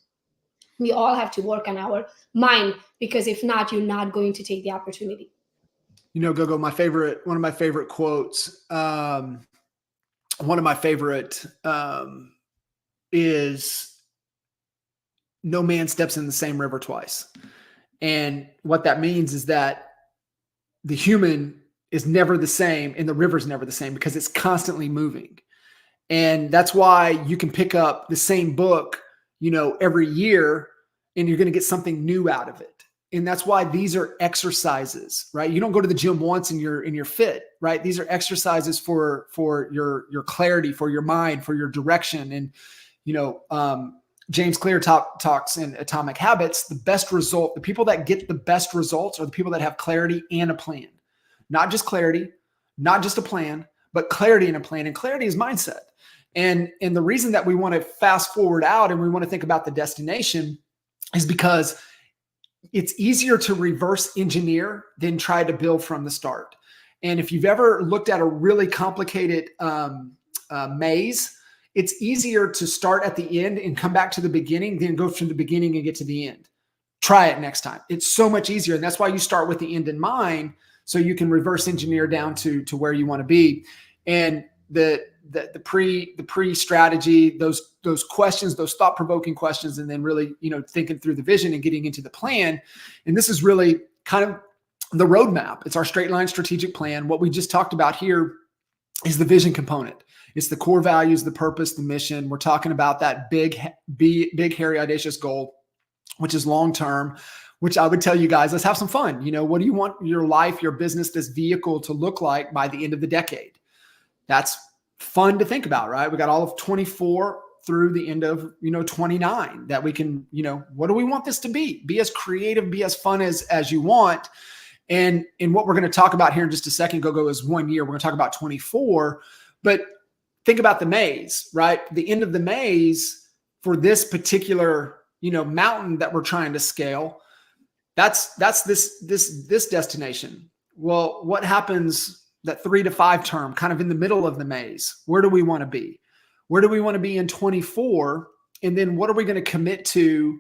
We all have to work on our mind because if not, you're not going to take the opportunity. You know, Gogo, one of my favorite quotes, is no man steps in the same river twice. And what that means is that the human is never the same and the river's never the same because it's constantly moving. And that's why you can pick up the same book, every year and you're going to get something new out of it. And that's why these are exercises, right? You don't go to the gym once and you're fit, right? These are exercises for your clarity, for your mind, for your direction. And, James Clear talks in Atomic Habits, the people that get the best results are the people that have clarity and a plan. Not just clarity, not just a plan, but clarity and a plan. And clarity is mindset. And the reason that we want to fast forward out and we want to think about the destination is because it's easier to reverse engineer than try to build from the start. And if you've ever looked at a really complicated maze, it's easier to start at the end and come back to the beginning than go from the beginning and get to the end. Try it next time. It's so much easier. And that's why you start with the end in mind so you can reverse engineer down to where you want to be. And the pre-strategy, those questions, those thought-provoking questions, and then really, thinking through the vision and getting into the plan. And this is really kind of the roadmap. It's our straight line strategic plan. What we just talked about here is the vision component. It's the core values, the purpose, the mission. We're talking about that big, hairy, audacious goal, which is long-term, which I would tell you guys, let's have some fun. What do you want your life, your business, this vehicle to look like by the end of the decade? That's fun to think about, right? We got all of 24 through the end of, 29 that we can, what do we want this to be? Be as creative, be as fun as you want. And what we're going to talk about here in just a second, Gogo, is 1 year. We're going to talk about 24, but think about the maze, right? The end of the maze for this particular, mountain that we're trying to scale. That's this destination. Well, what happens that 3 to 5 term, kind of in the middle of the maze? Where do we want to be? Where do we want to be in 24? And then what are we going to commit to?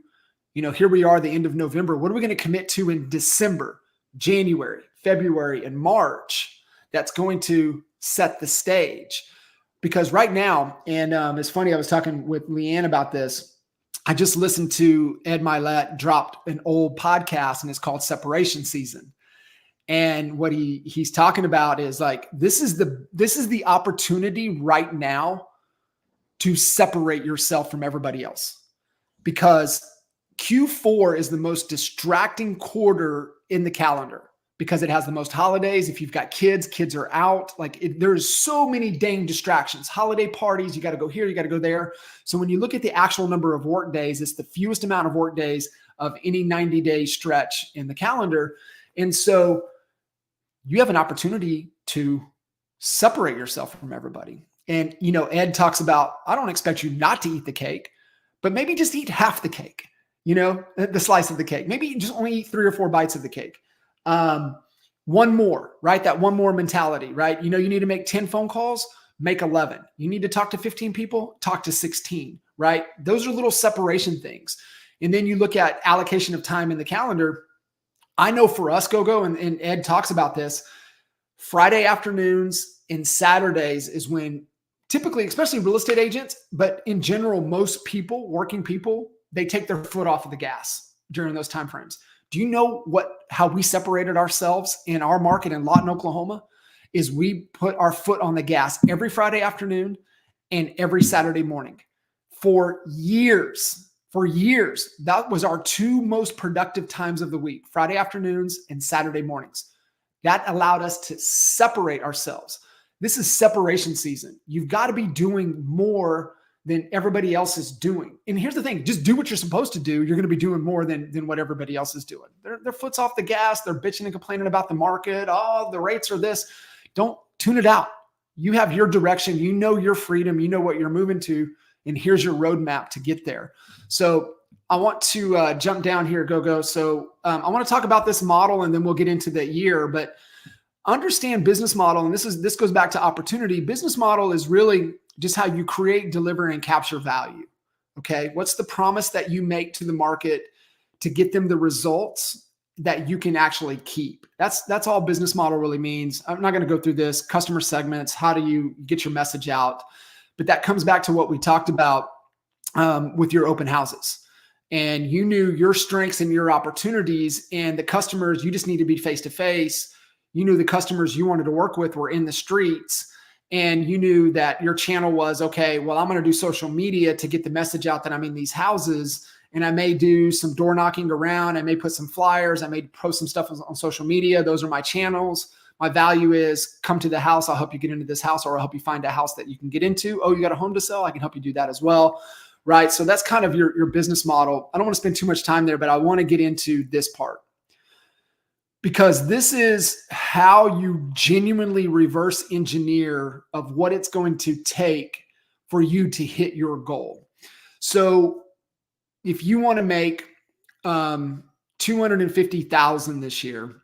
Here we are, the end of November. What are we going to commit to in December, January, February, and March? That's going to set the stage. Because right now, and it's funny, I was talking with Leanne about this. I just listened to Ed Milet dropped an old podcast, and it's called Separation Season. And what he's talking about is like, this is the opportunity right now to separate yourself from everybody else, because Q4 is the most distracting quarter in the calendar because it has the most holidays. If you've got kids are out. There's so many dang distractions, holiday parties. You got to go here, you got to go there. So when you look at the actual number of work days, it's the fewest amount of work days of any 90-day stretch in the calendar. And so you have an opportunity to separate yourself from everybody. And, Ed talks about, I don't expect you not to eat the cake, but maybe just eat half the cake, the slice of the cake. Maybe just only eat 3 or 4 bites of the cake. One more, right? That one more mentality, right? You need to make 10 phone calls, make 11. You need to talk to 15 people, talk to 16, right? Those are little separation things. And then you look at allocation of time in the calendar. I know for us, Gogo, and Ed talks about this, Friday afternoons and Saturdays is when typically, especially real estate agents, but in general, most people, working people, they take their foot off of the gas during those timeframes. Do you know how we separated ourselves in our market in Lawton, Oklahoma? Is we put our foot on the gas every Friday afternoon and every Saturday morning for years. For years, that was our 2 most productive times of the week, Friday afternoons and Saturday mornings. That allowed us to separate ourselves. This is separation season. You've got to be doing more than everybody else is doing. And here's the thing, just do what you're supposed to do. You're going to be doing more than what everybody else is doing. Their foot's off the gas. They're bitching and complaining about the market. Oh, the rates are this. Don't tune it out. You have your direction. You know your freedom. You know what you're moving to. And here's your roadmap to get there. So I want to jump down here, Gogo. So I want to talk about this model, and then we'll get into the year. But understand business model, and this goes back to opportunity. Business model is really just how you create, deliver, and capture value. Okay, what's the promise that you make to the market to get them the results that you can actually keep? That's all business model really means. I'm not going to go through this. Customer segments, how do you get your message out? But that comes back to what we talked about with your open houses. And you knew your strengths and your opportunities, and the customers, you just need to be face-to-face. You knew the customers you wanted to work with were in the streets, and you knew that your channel was, okay, well, I'm going to do social media to get the message out that I'm in these houses, and I may do some door knocking around. I may put some flyers. I may post some stuff on social media. Those are my channels. My value is come to the house. I'll help you get into this house, or I'll help you find a house that you can get into. Oh, you got a home to sell? I can help you do that as well. Right. So that's kind of your business model. I don't want to spend too much time there, but I want to get into this part, because this is how you genuinely reverse engineer of what it's going to take for you to hit your goal. So if you want to make $250,000 this year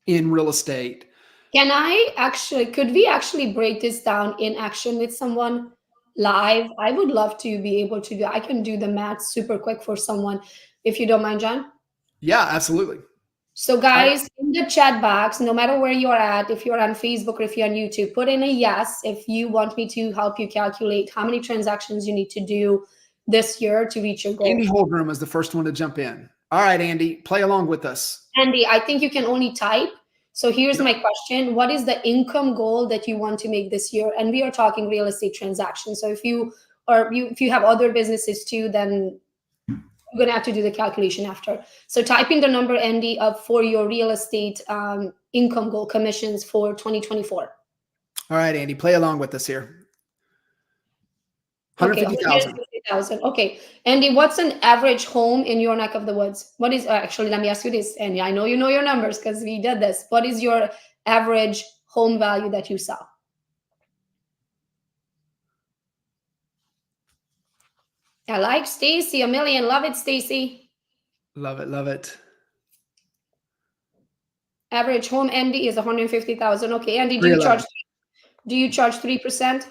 in real estate, could we actually break this down in action with someone live? I would love to be able to I can do the math super quick for someone, if you don't mind, John. Yeah, absolutely. So guys, in the chat box, no matter where you're at, if you're on Facebook or if you're on YouTube, put in a yes if you want me to help you calculate how many transactions you need to do this year to reach your goal. Andy Holdrum is the first one to jump in. All right, Andy, play along with us. Andy, I think you can only type. So here's my question. What is the income goal that you want to make this year? And we are talking real estate transactions. So if you have other businesses too, then you're going to have to do the calculation after. So type in the number, Andy, for your real estate income goal, commissions for 2024. All right, Andy, play along with us here. Okay, 150,000. 150,000. Okay, Andy, what's an average home in your neck of the woods? What is actually? Let me ask you this, Andy. I know you know your numbers because we did this. What is your average home value that you sell? I like Stacy, a million. Love it, Stacy. Love it. Love it. Average home, Andy, is 150,000. Okay, Andy, do you 311. charge? Do you charge 3%?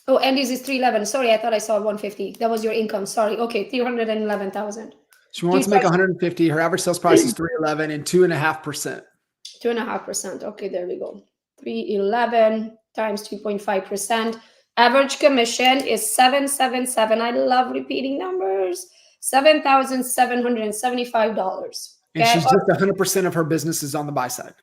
Oh, Andy's is 311. Sorry, I thought I saw 150. That was your income. Sorry. Okay, 311,000. She wants to make 150. Her average sales price is 311 and 2.5%. 2.5%. Okay, there we go. 311 times 2.5%. Average commission is 777. I love repeating numbers. $7,775. And she's just 100% of her business is on the buy side.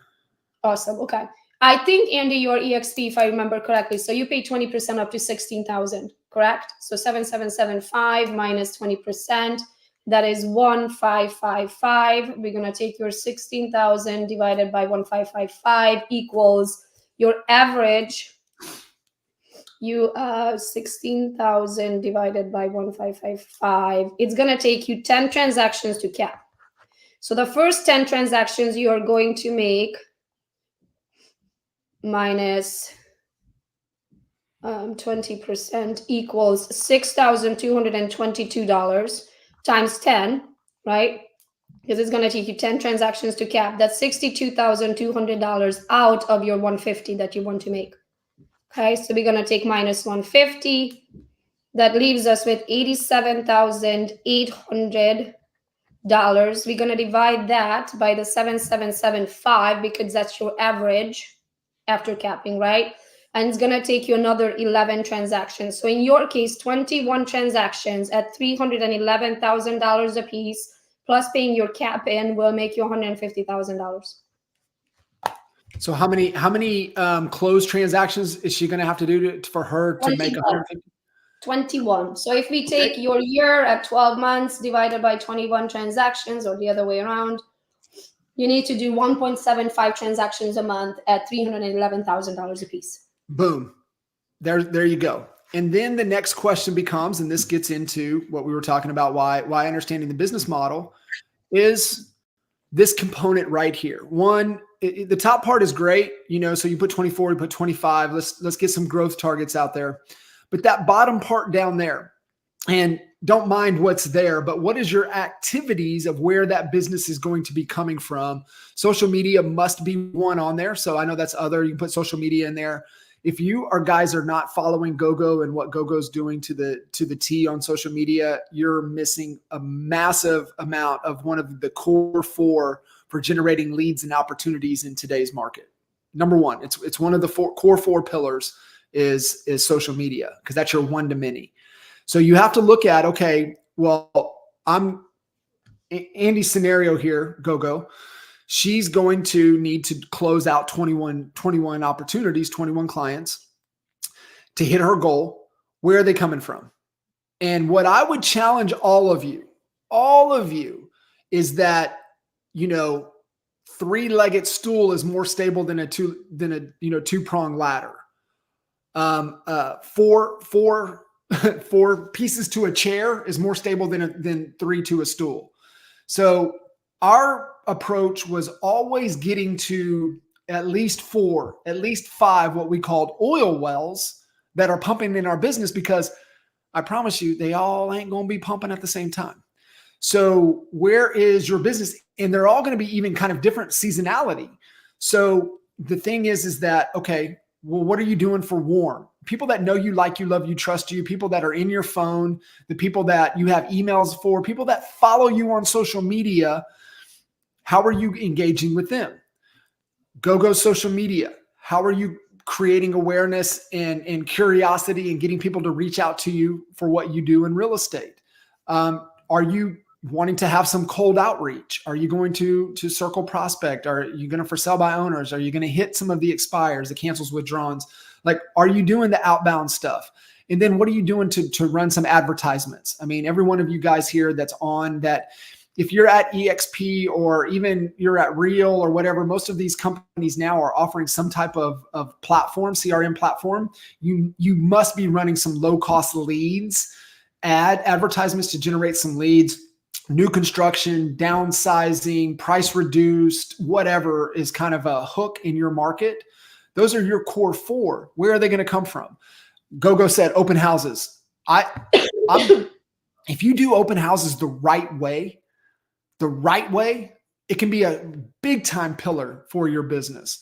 Awesome. Okay. I think, Andy, your EXP, if I remember correctly, so you pay 20% up to 16,000, correct? So 7,775 minus 20%, that is 1,555. We're going to take your 16,000 divided by 1,555 equals your average. 16,000 divided by 1,555. It's going to take you 10 transactions to cap. So the first 10 transactions you are going to make minus 20% equals $6,222 times 10, right? Because it's going to take you 10 transactions to cap. That's $62,200 out of your 150 that you want to make. Okay, so we're going to take minus 150. That leaves us with $87,800. We're going to divide that by the 7,775 because that's your average after capping, right? And it's going to take you another 11 transactions. So in your case, 21 transactions at $311,000 a piece, plus paying your cap in, will make you $150,000. So how many closed transactions is she going to have to do for her to make 150? 21. So if we take your year at 12 months divided by 21 transactions, or the other way around, you need to do 1.75 transactions a month at $311,000 a piece. Boom. There you go. And then the next question becomes, and this gets into what we were talking about, why understanding the business model is this component right here. One, the top part is great, so you put 24, you put 25. Let's get some growth targets out there. But that bottom part down there, and don't mind what's there, but what is your activities of where that business is going to be coming from? Social media must be one on there. So I know that's other. You can put social media in there. If you guys are not following Gogo and what Gogo's doing to the T on social media, you're missing a massive amount of one of the core four for generating leads and opportunities in today's market. Number one, it's one of the core four pillars is social media, because that's your one to many. So you have to look at, okay, well, I'm Andy's scenario here, Gogo. She's going to need to close out 21 opportunities, 21 clients to hit her goal. Where are they coming from? And what I would challenge all of you is that, three-legged stool is more stable than a two-pronged ladder. Four pieces to a chair is more stable than three to a stool. So our approach was always getting to at least five, what we called oil wells that are pumping in our business, because I promise you, they all ain't going to be pumping at the same time. So where is your business? And they're all going to be even kind of different seasonality. So the thing is that, okay, well, what are you doing for warm? People that know you, like you, love you, trust you, people that are in your phone, the people that you have emails for, people that follow you on social media. How are you engaging with them? Gogo social media. How are you creating awareness and curiosity and getting people to reach out to you for what you do in real estate? Are you wanting to have some cold outreach? Are you going to circle prospect? Are you going to for sell by owners? Are you going to hit some of the expires, the cancels, withdrawals? Like, are you doing the outbound stuff? And then what are you doing to run some advertisements? I mean, every one of you guys here that's on that, if you're at EXP or even you're at Real or whatever, most of these companies now are offering some type of platform, CRM platform. You must be running some low cost leads, advertisements to generate some leads, new construction, downsizing, price reduced, whatever is kind of a hook in your market. Those are your core 4. Where are they going to come from? Gogo said open houses. If you do open houses the right way, it can be a big time pillar for your business.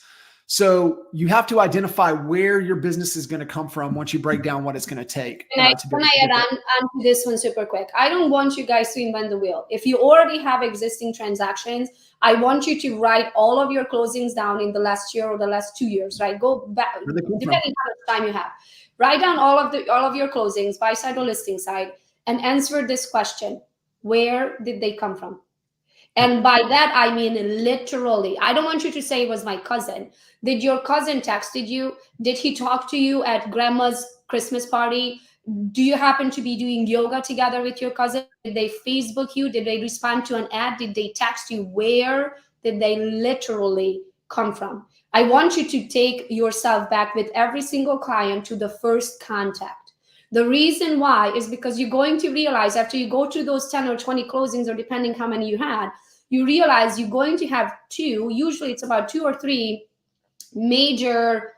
So you have to identify where your business is going to come from once you break down what it's going to take. Can I add on to this one super quick? I don't want you guys to invent the wheel. If you already have existing transactions, I want you to write all of your closings down in the last year or the last 2 years, right? Go back, depending on how much time you have. Write down all of your closings, buy side or listing side, and answer this question: where did they come from? And by that, I mean literally. I don't want you to say it was my cousin. Did your cousin texted you? Did he talk to you at grandma's Christmas party? Do you happen to be doing yoga together with your cousin? Did they Facebook you? Did they respond to an ad? Did they text you? Where did they literally come from? I want you to take yourself back with every single client to the first contact. The reason why is because you're going to realize after you go through those 10 or 20 closings, or depending how many you had, you realize you're going to have usually it's about 2 or 3 major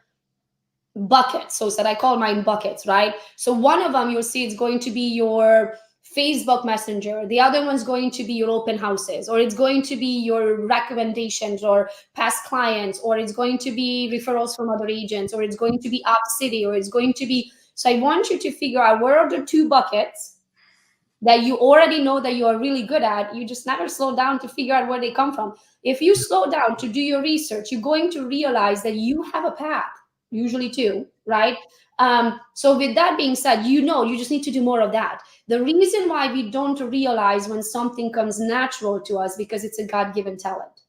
buckets. So that I call mine buckets, right? So one of them you'll see it's going to be your Facebook Messenger. The other one's going to be your open houses, or it's going to be your recommendations or past clients, or it's going to be referrals from other agents, or it's going to be up city, or it's going to be. So I want you to figure out where are the 2 buckets that you already know that you are really good at. You just never slow down to figure out where they come from. If you slow down to do your research, you're going to realize that you have a path, usually 2, right? So with that being said, you just need to do more of that. The reason why we don't realize when something comes natural to us, because it's a God-given talent.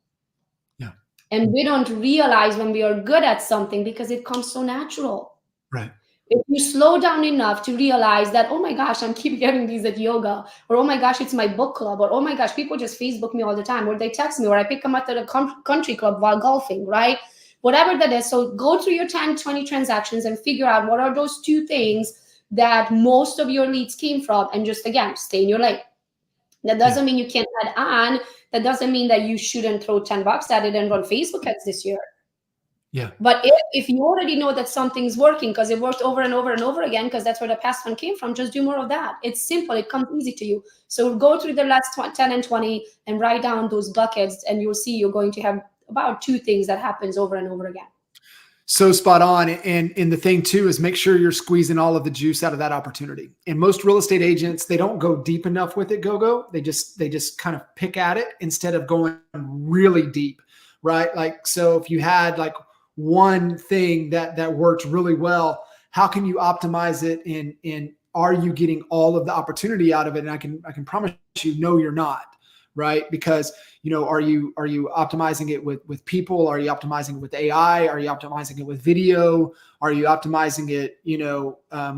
Yeah. And we don't realize when we are good at something because it comes so natural. Right. If you slow down enough to realize that, oh my gosh, I'm keep getting these at yoga, or oh my gosh, it's my book club, or oh my gosh, people just Facebook me all the time, or they text me, or I pick them up at a country club while golfing, right? Whatever that is. So go through your 10, 20 transactions and figure out what are those 2 things that most of your leads came from, and just, again, stay in your lane. That doesn't mean you can't add on. That doesn't mean that you shouldn't throw $10 at it and run Facebook ads this year. Yeah. But if you already know that something's working because it worked over and over and over again, because that's where the past one came from, just do more of that. It's simple. It comes easy to you. So go through the last 10 and 20 and write down those buckets, and you'll see you're going to have about 2 things that happens over and over again. So spot on. And the thing too is make sure you're squeezing all of the juice out of that opportunity. And most real estate agents, they don't go deep enough with it, Gogo. They just kind of pick at it instead of going really deep, right? Like, so if you had like one thing that worked really well, how can you optimize it? And are you getting all of the opportunity out of it? And I can promise you, no, you're not, right? Because, are you optimizing it with people? Are you optimizing it with AI? Are you optimizing it with video? Are you optimizing it,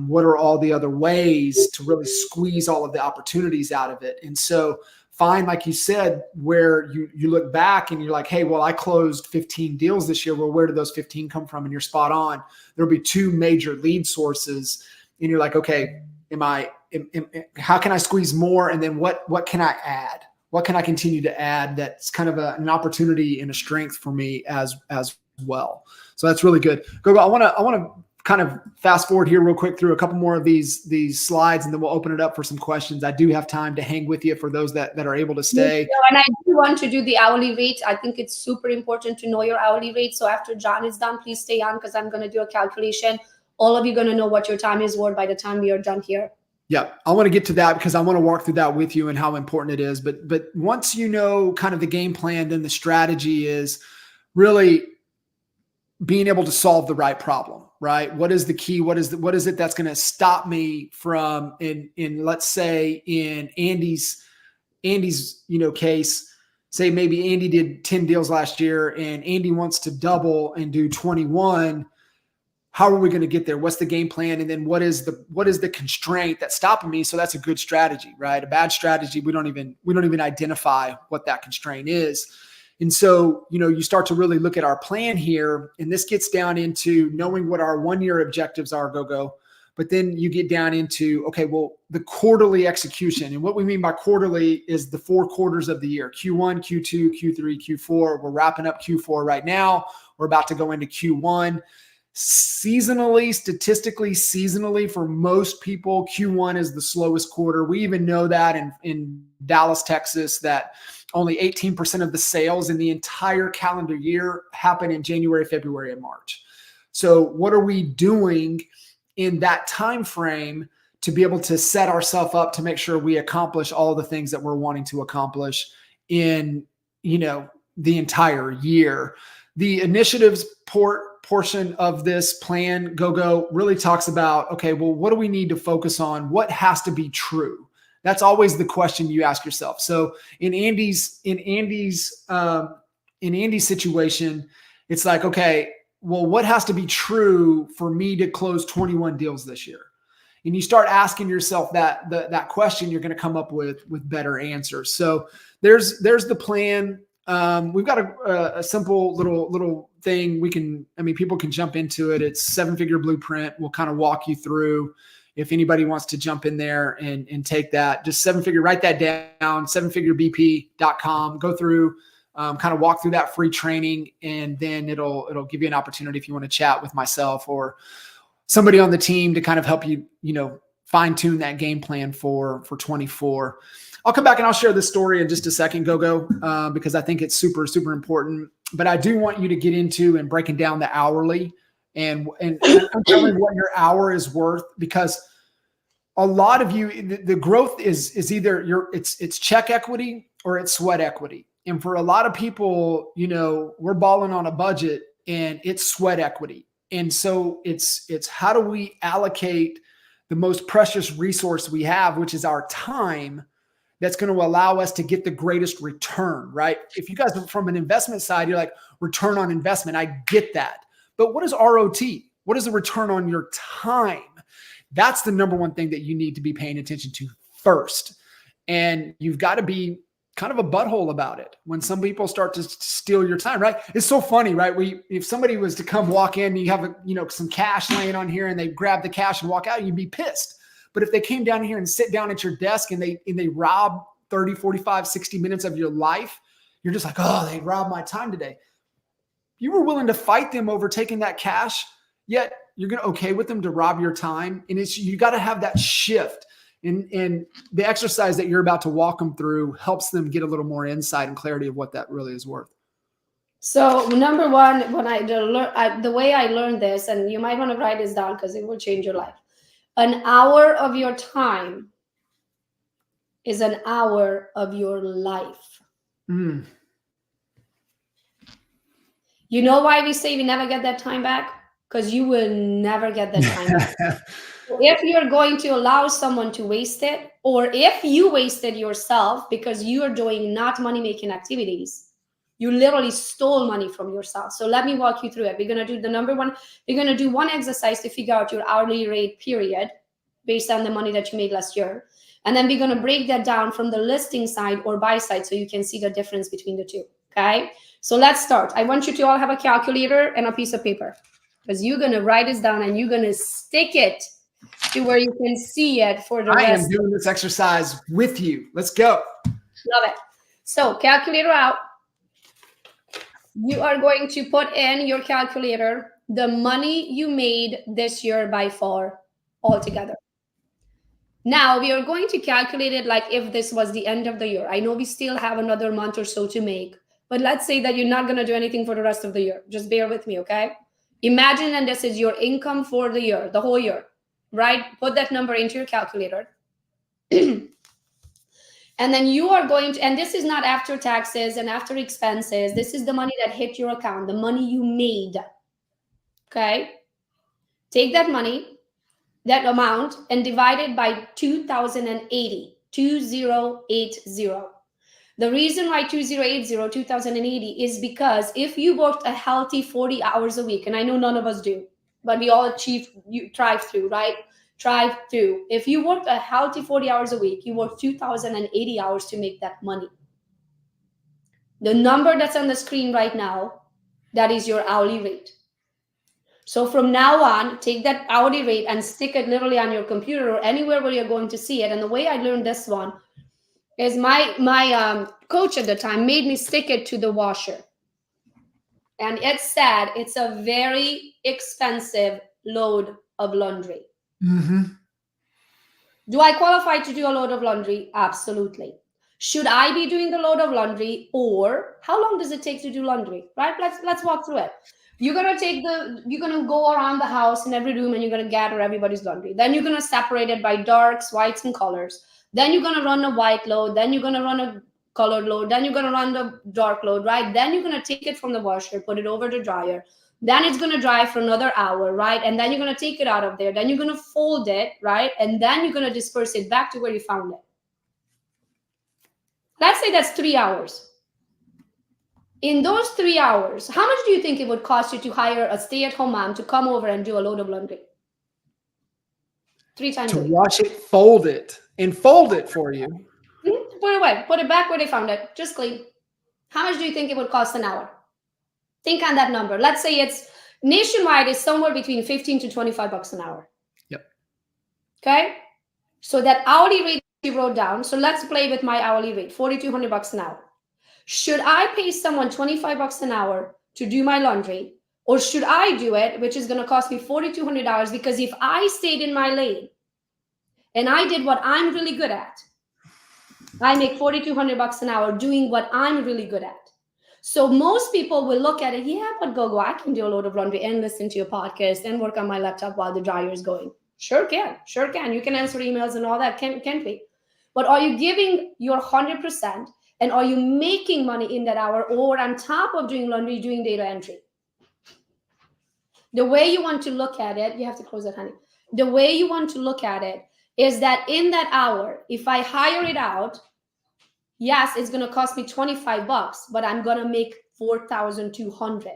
what are all the other ways to really squeeze all of the opportunities out of it? And so find, like you said, where you look back and you're like, hey, well, I closed 15 deals this year. Well, where did those 15 come from? And you're spot on. There'll be 2 major lead sources. And you're like, okay, how can I squeeze more? And then what can I add? What can I continue to add? That's kind of an opportunity and a strength for me as well. So that's really good. Gogo, I want to kind of fast forward here real quick through a couple more of these slides, and then we'll open it up for some questions. I do have time to hang with you for those that are able to stay. And I do want to do the hourly rate. I think it's super important to know your hourly rate. So after John is done, please stay on, because I'm going to do a calculation. All of you are going to know what your time is worth by the time we are done here. Yeah, I want to get to that because I want to walk through that with you and how important it is. But once you know kind of the game plan, then the strategy is really being able to solve the right problem, right? What is the key? What is it that's going to stop me from in let's say in Andy's case, say maybe Andy did 10 deals last year and Andy wants to double and do 21. how are we going to get there? What's the game plan? And then what is the constraint that's stopping me? So that's a good strategy, right? A bad strategy, we don't even identify what that constraint is. And so, you start to really look at our plan here, and this gets down into knowing what our 1-year objectives are, Gogo. But then you get down into, okay, well, the quarterly execution. And what we mean by quarterly is the 4 quarters of the year: Q1, Q2, Q3, Q4. We're wrapping up Q4 right now. We're about to go into Q1. Statistically seasonally, for most people, Q1 is the slowest quarter. We even know that in Dallas, Texas, that only 18% of the sales in the entire calendar year happen in January, February, and March. So what are we doing in that time frame to be able to set ourselves up to make sure we accomplish all the things that we're wanting to accomplish in, the entire year? The initiatives portion of this plan, Gogo, really talks about, okay, well, what do we need to focus on? What has to be true? That's always the question you ask yourself. So in Andy's situation, it's like, okay, well, what has to be true for me to close 21 deals this year? And you start asking yourself that question, you're going to come up with better answers. So there's the plan. We've got a simple little thing people can jump into it. It's 7-figure blueprint. We'll kind of walk you through. If anybody wants to jump in there and take that, just 7-figure, write that down, 7figurebp.com, go through, kind of walk through that free training. And then it'll give you an opportunity if you want to chat with myself or somebody on the team to kind of help you, fine tune that game plan for 24. I'll come back and I'll share this story in just a second, Gogo, because I think it's super, super important. But I do want you to get into and breaking down the hourly and uncovering what your hour is worth, because a lot of you, the growth is either it's check equity or it's sweat equity. And for a lot of people, we're balling on a budget and it's sweat equity. And so it's how do we allocate the most precious resource we have, which is our time, that's going to allow us to get the greatest return, right? If you guys are from an investment side, you're like, return on investment. I get that. But what is ROT? What is the return on your time? That's the number one thing that you need to be paying attention to first. And you've got to be kind of a butthole about it when some people start to steal your time, right? It's so funny, right? If somebody was to come walk in and you have some cash laying on here and they grab the cash and walk out, you'd be pissed. But if they came down here and sit down at your desk and they rob 30, 45, 60 minutes of your life, you're just like, oh, they robbed my time today. You were willing to fight them over taking that cash, yet you're going to okay with them to rob your time. And you got to have that shift. And the exercise that you're about to walk them through helps them get a little more insight and clarity of what that really is worth. So number one, when the way I learned this, and you might want to write this down because it will change your life. An hour of your time is an hour of your life. Mm. You know why we say we never get that time back? Because you will never get that time back. If you're going to allow someone to waste it, or if you wasted yourself because you're doing not money-making activities, you literally stole money from yourself. So let me walk you through it. We're going to do the number one. We're going to do one exercise to figure out your hourly rate period based on the money that you made last year. And then we're going to break that down from the listing side or buy side so you can see the difference between the two. Okay. So let's start. I want you to all have a calculator and a piece of paper, because you're going to write this down and you're going to stick it to where you can see it for the rest. I am doing this exercise with you. Let's go. Love it. So calculator out. You are going to put in your calculator the money you made this year by far altogether. Now we are going to calculate it like if this was the end of the year. I know we still have another month or so to make, but let's say that you're not going to do anything for the rest of the year. Just bear with me, okay? Imagine that this is your income for the year, the whole year, right? Put that number into your calculator. And then you are going to, and this is not after taxes and after expenses. This is the money that hit your account, the money you made, okay? Take that money, that amount, and divide it by 2080, 2080. The reason why 2080 is because if you worked a healthy 40 hours a week, and I know none of us do, but we all thrive through, right? Thrive through. If you work a healthy 40 hours a week, you work 2,080 hours to make that money. The number that's on the screen right now, that is your hourly rate. So from now on, take that hourly rate and stick it literally on your computer or anywhere where you're going to see it. And the way I learned this one is my coach at the time made me stick it to the washer. And it said it's a very expensive load of laundry. Mm-hmm. Do I qualify to do a load of laundry? Absolutely. Should I be doing the load of laundry, or how long does it take to do laundry? Right? Let's walk through it. You're gonna go around the house in every room and you're gonna gather everybody's laundry. Then you're gonna separate it by darks, whites, and colors. Then you're gonna run a white load. Then you're gonna run a colored load. Then you're gonna run the dark load, right? Then you're gonna take it from the washer, put it over the dryer. Then it's gonna dry for another hour, right? And then you're gonna take it out of there. Then you're gonna fold it, right? And then you're gonna disperse it back to where you found it. Let's say that's 3 hours. In those 3 hours, how much do you think it would cost you to hire a stay-at-home mom to come over and do a load of laundry? 3 times a week. Wash it, fold it, and fold it for you. Put it away. Put it back where they found it. Just clean. How much do you think it would cost an hour? Think on that number. Let's say it's nationwide is somewhere between 15 to 25 bucks an hour. Yep. Okay. So that hourly rate you wrote down. So let's play with my hourly rate, 4,200 bucks an hour. Should I pay someone 25 bucks an hour to do my laundry, or should I do it, which is going to cost me $4,200? Because if I stayed in my lane and I did what I'm really good at, I make 4,200 bucks an hour doing what I'm really good at. So most people will look at it, yeah, but Gogo, I can do a load of laundry and listen to your podcast and work on my laptop while the dryer is going. Sure can. You can answer emails and all that, can't we? But are you giving your 100%? And are you making money in that hour, or on top of doing laundry, doing data entry? The way you want to look at it, you have to close that, honey. The way you want to look at it is that in that hour, if I hire it out, yes, it's going to cost me 25 bucks, but I'm going to make 4,200.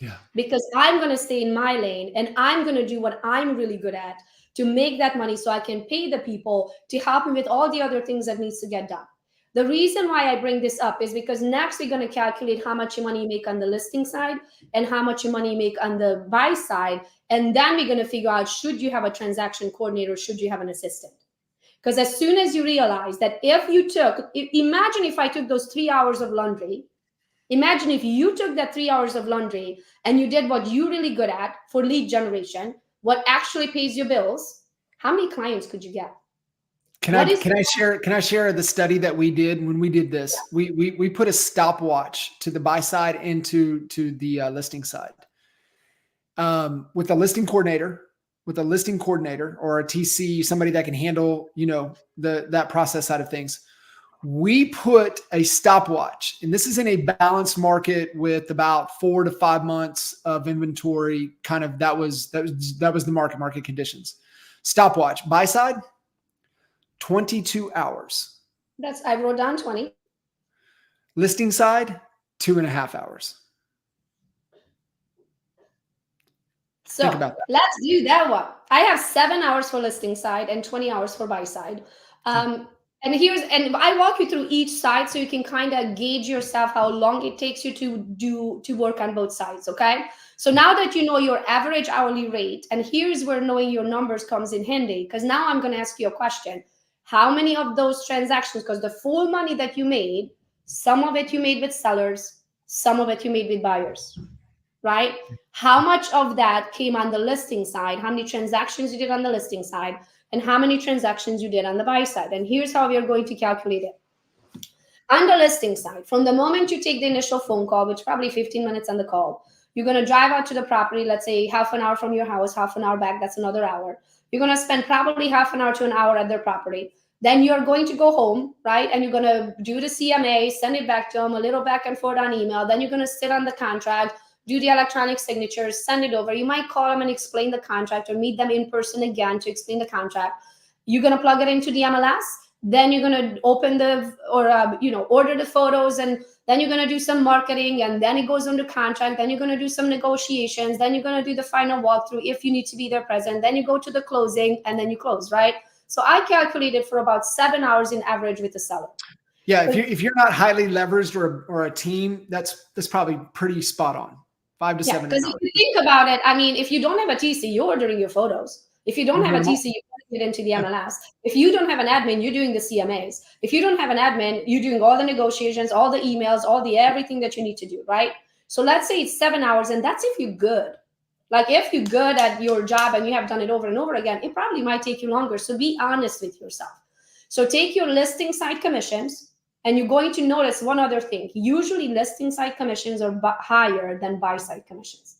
Yeah. Because I'm going to stay in my lane and I'm going to do what I'm really good at to make that money so I can pay the people to help me with all the other things that needs to get done. The reason why I bring this up is because next we're going to calculate how much money you make on the listing side and how much money you make on the buy side. And then we're going to figure out, should you have a transaction coordinator, should you have an assistant? Because as soon as you realize that imagine if I took those 3 hours of laundry, imagine if you took that 3 hours of laundry and you did what you're really good at for lead generation, what actually pays your bills, how many clients could you get? Can I share the study that we did when we did this? Yeah. We put a stopwatch to the buy side and to the listing side. With a listing coordinator or a TC, somebody that can handle, that process side of things. We put a stopwatch, and this is in a balanced market with about 4 to 5 months of inventory. Kind of that was the market conditions. Stopwatch buy side, 22 hours. I wrote down 20. Listing side, 2.5 hours. So think about that. Let's do that one. I have 7 hours for listing side and 20 hours for buy side. And I walk you through each side so you can kind of gauge yourself how long it takes you to work on both sides. Okay. So now that you know your average hourly rate, and here's where knowing your numbers comes in handy, because now I'm going to ask you a question. How many of those transactions, because the full money that you made, some of it you made with sellers, some of it you made with buyers, right? How much of that came on the listing side? How many transactions you did on the listing side? And how many transactions you did on the buy side? And here's how we are going to calculate it. On the listing side, from the moment you take the initial phone call, which probably 15 minutes on the call, you're going to drive out to the property, let's say half an hour from your house, half an hour back, that's another hour. You're going to spend probably half an hour to an hour at their property. Then you're going to go home, right? And you're going to do the CMA, send it back to them, a little back and forth on email. Then you're going to sit on the contract, do the electronic signatures, send it over. You might call them and explain the contract, or meet them in person again to explain the contract. You're going to plug it into the MLS. Then you're going to open order the photos and then you're going to do some marketing, and then it goes into contract, then you're going to do some negotiations, then you're going to do the final walkthrough if you need to be there present, then you go to the closing, and then you close, right? So I calculated for about 7 hours in average with the seller. Yeah, if you're not highly leveraged or a team, that's probably pretty spot on. 5 to 7 hours. Because if you think about it, I mean, if you don't have a TC, you're ordering your photos. If you don't have a TC, you're putting it into the MLS. If you don't have an admin, you're doing the CMAs. If you don't have an admin, you're doing all the negotiations, all the emails, all the everything that you need to do, right? So let's say it's 7 hours, and that's if you're good. Like if you're good at your job and you have done it over and over again, it probably might take you longer. So be honest with yourself. So take your listing side commissions, and you're going to notice one other thing. Usually listing side commissions are higher than buy side commissions.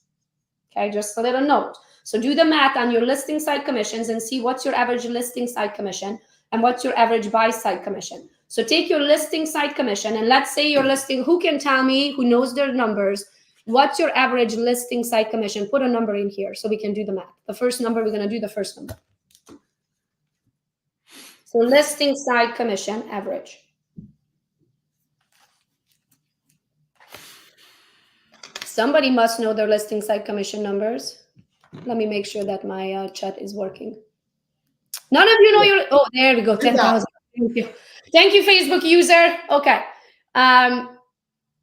Okay, just a little note. So do the math on your listing side commissions and see what's your average listing side commission and what's your average buy side commission. So take your listing side commission, and let's say your listing, who can tell me, who knows their numbers, what's your average listing side commission? Put a number in here so we can do the math. The first number, we're going to do the first number. So listing side commission average. Somebody must know their listing side commission numbers. Let me make sure that my chat is working. None of you know your, oh, there we go, 10,000. Thank you. Thank you, Facebook user. Okay.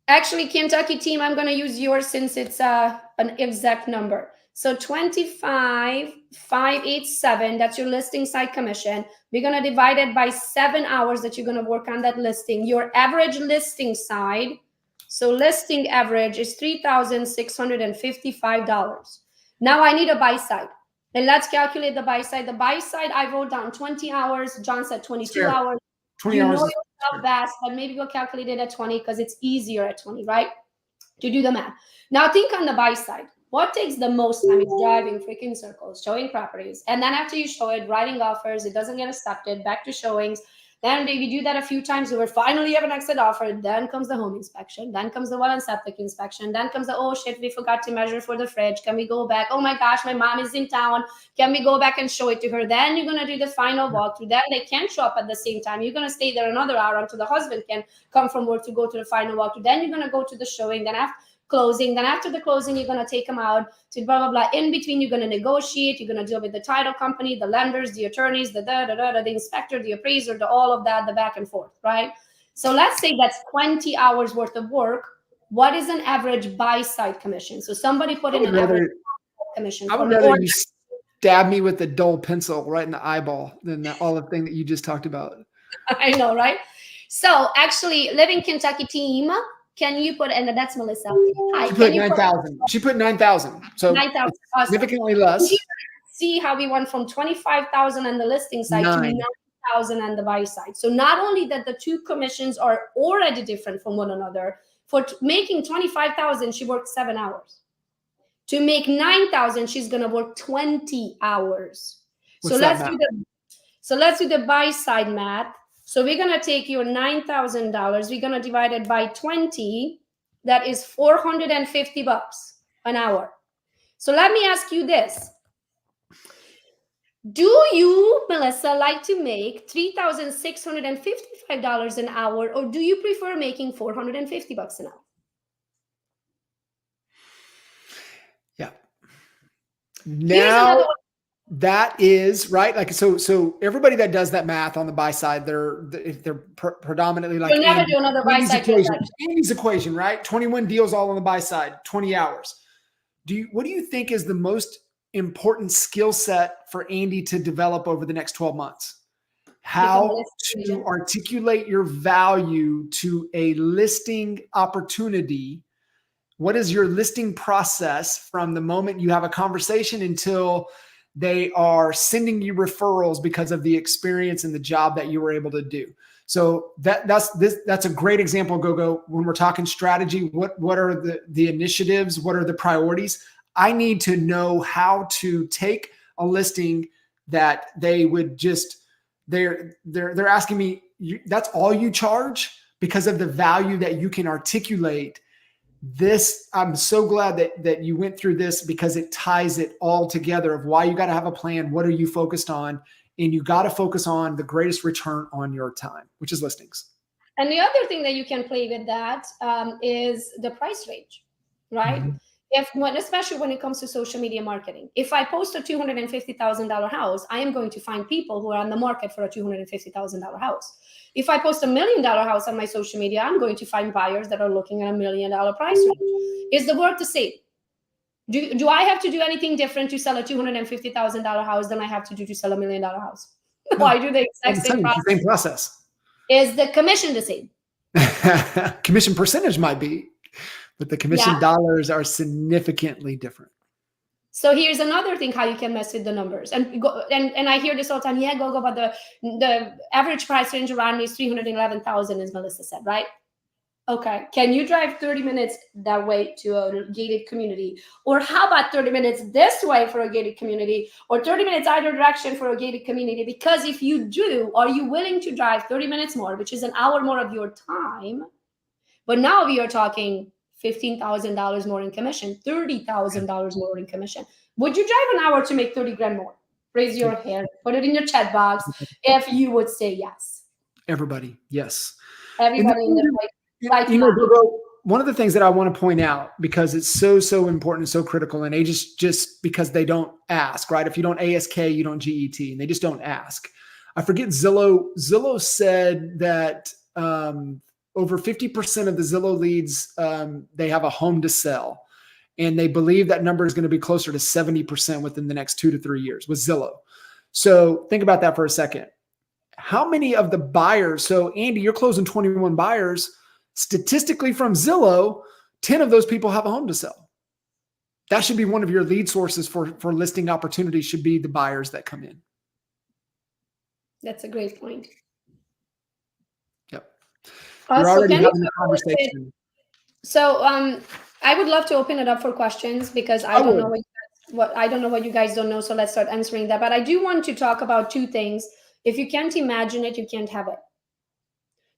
Actually, Kentucky team, I'm going to use yours since it's an exact number. So 25,587, that's your listing side commission. We're going to divide it by 7 hours that you're going to work on that listing. Your average listing side, so listing average is $3,655. Now I need a buy side. And let's calculate the buy side. The buy side, I wrote down 20 hours. John said 22 hours. 20 hours. You know yourself best, but maybe we'll calculate it at 20 because it's easier at 20, right? To do the math. Now think on the buy side. What takes the most time is driving freaking circles, showing properties. And then after you show it, writing offers, it doesn't get accepted, back to showings. Then we do that a few times. We finally have an exit offer. Then comes the home inspection. Then comes the well and septic inspection. Then comes the, oh shit, we forgot to measure for the fridge. Can we go back? Oh my gosh, my mom is in town. Can we go back and show it to her? Then you're going to do the final walkthrough. Then they can't show up at the same time. You're going to stay there another hour until the husband can come from work to go to the final walkthrough. Then you're going to go to the showing. Then after closing, then after the closing, you're going to take them out to blah, blah, blah. In between, you're going to negotiate. You're going to deal with the title company, the lenders, the attorneys, the inspector, the appraiser, all of that, the back and forth, right? So let's say that's 20 hours worth of work. What is an average buy side commission? So somebody put in an average commission. I would rather you stab me with a dull pencil right in the eyeball than all the thing that you just talked about. I know, right? So actually, Living Kentucky team, can you put, and that's Melissa. Hi, she put 9,000. She put 9,000. So 9,000. Awesome. Significantly less. See how we went from 25,000 on the listing side to 9,000 on the buy side. So not only that the two commissions are already different from one another, for making 25,000, she worked 7 hours. To make 9,000, she's going to work 20 hours. So let's do the buy side math. So we're going to take your $9,000. We're going to divide it by 20. That is $450 an hour. So let me ask you this. Do you, Melissa, like to make $3,655 an hour, or do you prefer making $450 an hour? Yeah. Now that is right. Like, so everybody that does that math on the buy side, they're predominantly like, you'll never do another buy side Andy's equation, right? 21 deals all on the buy side, 20 hours. What do you think is the most important skill set for Andy to develop over the next 12 months? How to articulate your value to a listing opportunity. What is your listing process from the moment you have a conversation until they are sending you referrals because of the experience and the job that you were able to do? So that's a great example, Gogo. When we're talking strategy, what are the initiatives? What are the priorities? I need to know how to take a listing that they would just, they're asking me, that's all you charge because of the value that you can articulate. This, I'm so glad that you went through this because it ties it all together of why you got to have a plan. What are you focused on? And you got to focus on the greatest return on your time, which is listings. And the other thing that you can play with that is the price range, right? Especially when it comes to social media marketing. If I post a $250,000 house, I am going to find people who are on the market for a $250,000 house. If I post $1 million house on my social media, I'm going to find buyers that are looking at $1 million price range. Is the work the same? Do I have to do anything different to sell a $250,000 house than I have to do to sell $1 million house? No, I do the exact same process. Same process. Is the commission the same? Commission percentage might be, but the commission dollars are significantly different. So here's another thing how you can mess with the numbers. And I hear this all the time. Yeah, Gogo, but the average price range around me is 311,000, as Melissa said, right? Okay. Can you drive 30 minutes that way to a gated community? Or how about 30 minutes this way for a gated community? Or 30 minutes either direction for a gated community? Because if you do, are you willing to drive 30 minutes more, which is an hour more of your time? But now we are talking $15,000 more in commission, $30,000 more in commission. Would you drive an hour to make 30 grand more? Raise your hand, put it in your chat box if you would say yes. Everybody, yes. Everybody in the one of the things that I want to point out, because it's so important and so critical, and they just because they don't ask, right? If you don't ASK, you don't GET, and they just don't ask. I forget Zillow said that over 50% of the Zillow leads, they have a home to sell. And they believe that number is going to be closer to 70% within the next 2 to 3 years with Zillow. So think about that for a second. How many of the buyers, so Andy, you're closing 21 buyers, statistically from Zillow, 10 of those people have a home to sell. That should be one of your lead sources for listing opportunities, should be the buyers that come in. That's a great point. Yep. You're already having a conversation. So I would love to open it up for questions, because I don't know what you guys don't know. So let's start answering that. But I do want to talk about two things. If you can't imagine it, you can't have it.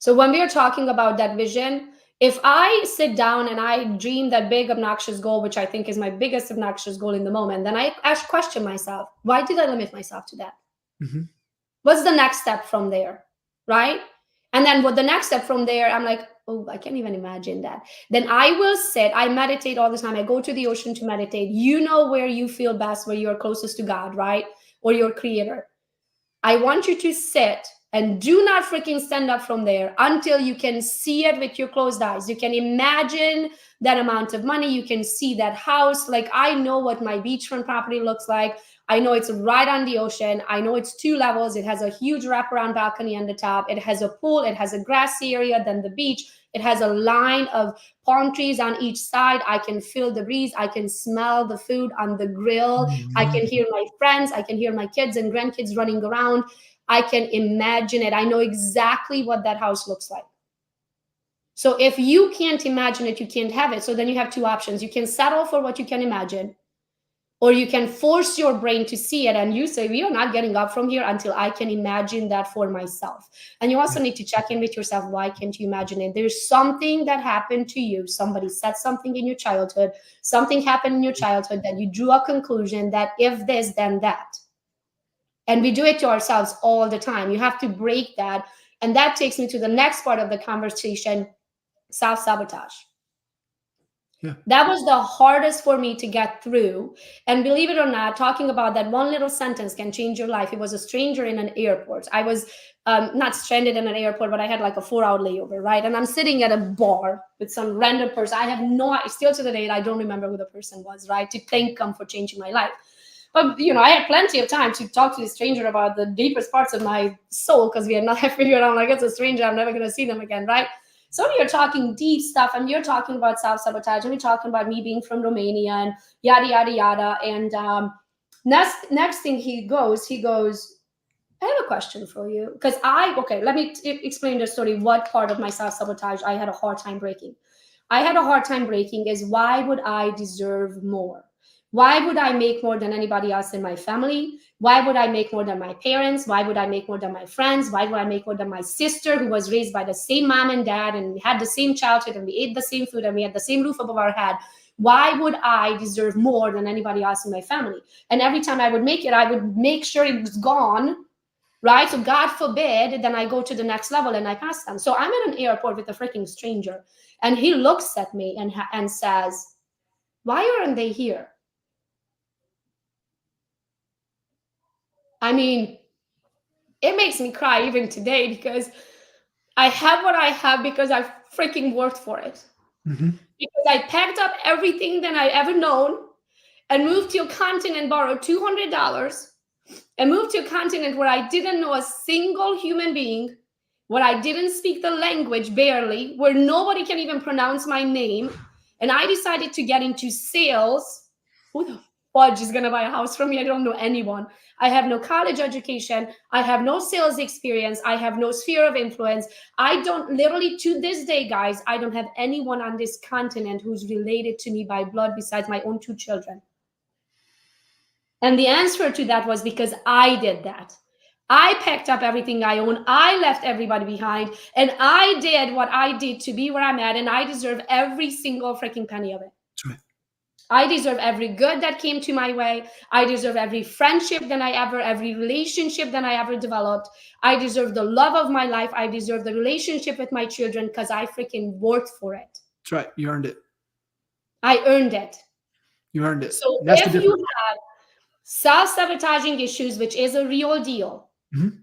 So when we are talking about that vision, if I sit down and I dream that big obnoxious goal, which I think is my biggest obnoxious goal in the moment, then I question myself, why did I limit myself to that? Mm-hmm. What's the next step from there, right? And then what the next step from there, I'm like, oh, I can't even imagine that. Then I will sit, I meditate all the time. I go to the ocean to meditate. You know where you feel best, where you're closest to God, right? Or your creator. I want you to sit and do not freaking stand up from there until you can see it with your closed eyes. You can imagine that amount of money. You can see that house. Like, I know what my beachfront property looks like. I know it's right on the ocean. I know it's 2 levels. It has a huge wraparound balcony on the top. It has a pool. It has a grassy area, then the beach. It has a line of palm trees on each side. I can feel the breeze. I can smell the food on the grill. Mm-hmm. I can hear my friends. I can hear my kids and grandkids running around. I can imagine it. I know exactly what that house looks like. So if you can't imagine it, you can't have it. So then you have 2 options. You can settle for what you can imagine, or you can force your brain to see it. And you say, we are not getting up from here until I can imagine that for myself. And you also need to check in with yourself. Why can't you imagine it? There's something that happened to you. Somebody said something in your childhood. Something happened in your childhood that you drew a conclusion that if this, then that. And we do it to ourselves all the time. You have to break that. And that takes me to the next part of the conversation, self-sabotage. Yeah. That was the hardest for me to get through. And believe it or not, talking about that one little sentence can change your life. It was a stranger in an airport. I was not stranded in an airport, but I had like a 4-hour layover, right? And I'm sitting at a bar with some random person. I have still to the date, I don't remember who the person was, right? To thank them for changing my life. But, I had plenty of time to talk to the stranger about the deepest parts of my soul, because we had not figured out, like, it's a stranger, I'm never going to see them again, right? So you're talking deep stuff, and you're talking about self-sabotage, and we're talking about me being from Romania and yada, yada, yada. And next thing he goes, I have a question for you. Because let me explain the story. What part of my self-sabotage I had a hard time breaking. I had a hard time breaking is, why would I deserve more? Why would I make more than anybody else in my family? Why would I make more than my parents? Why would I make more than my friends? Why would I make more than my sister, who was raised by the same mom and dad, and we had the same childhood, and we ate the same food, and we had the same roof above our head? Why would I deserve more than anybody else in my family? And every time I would make it, I would make sure it was gone right? So God forbid, then I go to the next level and I pass them. So I'm at an airport with a freaking stranger, and he looks at me and says, "Why aren't they here?" I mean, it makes me cry even today, because I have what I have because I freaking worked for it. Mm-hmm. Because I packed up everything that I ever known and moved to a continent, borrowed $200, and moved to a continent where I didn't know a single human being, where I didn't speak the language barely, where nobody can even pronounce my name. And I decided to get into sales. Who the fudge is going to buy a house from me? I don't know anyone. I have no college education. I have no sales experience. I have no sphere of influence. I don't, literally to this day, guys, I don't have anyone on this continent who's related to me by blood besides my own 2 children. And the answer to that was because I did that. I packed up everything I own. I left everybody behind. And I did what I did to be where I'm at. And I deserve every single freaking penny of it. That's right. I deserve every good that came to my way. I deserve every friendship every relationship that I ever developed. I deserve the love of my life. I deserve the relationship with my children because I freaking worked for it. That's right. You earned it. I earned it. You earned it. So That's if you have self-sabotaging issues, which is a real deal, mm-hmm.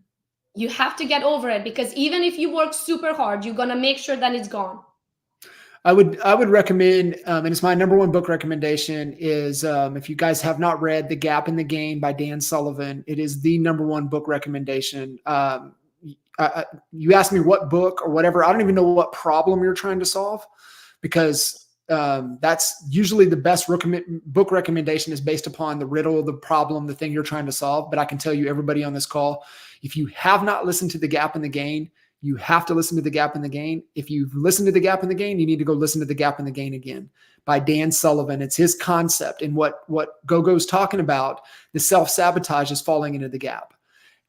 you have to get over it, because even if you work super hard, you're going to make sure that it's gone. I would recommend, and it's my number 1 book recommendation, is if you guys have not read The Gap in the Gain by Dan Sullivan, it is the number 1 book recommendation. You asked me what book or whatever, I don't even know what problem you're trying to solve, because that's usually the best book recommendation is based upon the riddle, the problem, the thing you're trying to solve. But I can tell you, everybody on this call, if you have not listened to The Gap in the Gain, you have to listen to The Gap in the Gain. If you've listened to The Gap in the Gain, you need to go listen to The Gap in the Gain again by Dan Sullivan. It's his concept. And what Gogo's talking about, the self-sabotage is falling into the gap.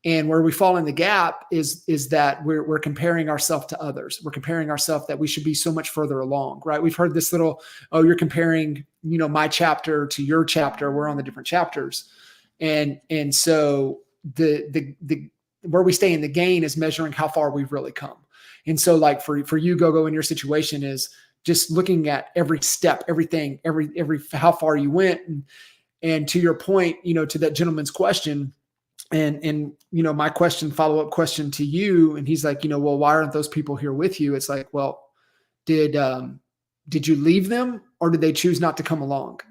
And where we fall in the gap is that we're comparing ourselves to others. We're comparing ourselves that we should be so much further along, right? We've heard this little, oh, you're comparing, my chapter to your chapter. We're on the different chapters. And so the where we stay in the gain is measuring how far we've really come. And so like for you, Gogo, in your situation is just looking at every step, everything, every how far you went. And to your point, to that gentleman's question, and my follow-up question to you, and he's like, well, why aren't those people here with you? It's like, well, did you leave them, or did they choose not to come along?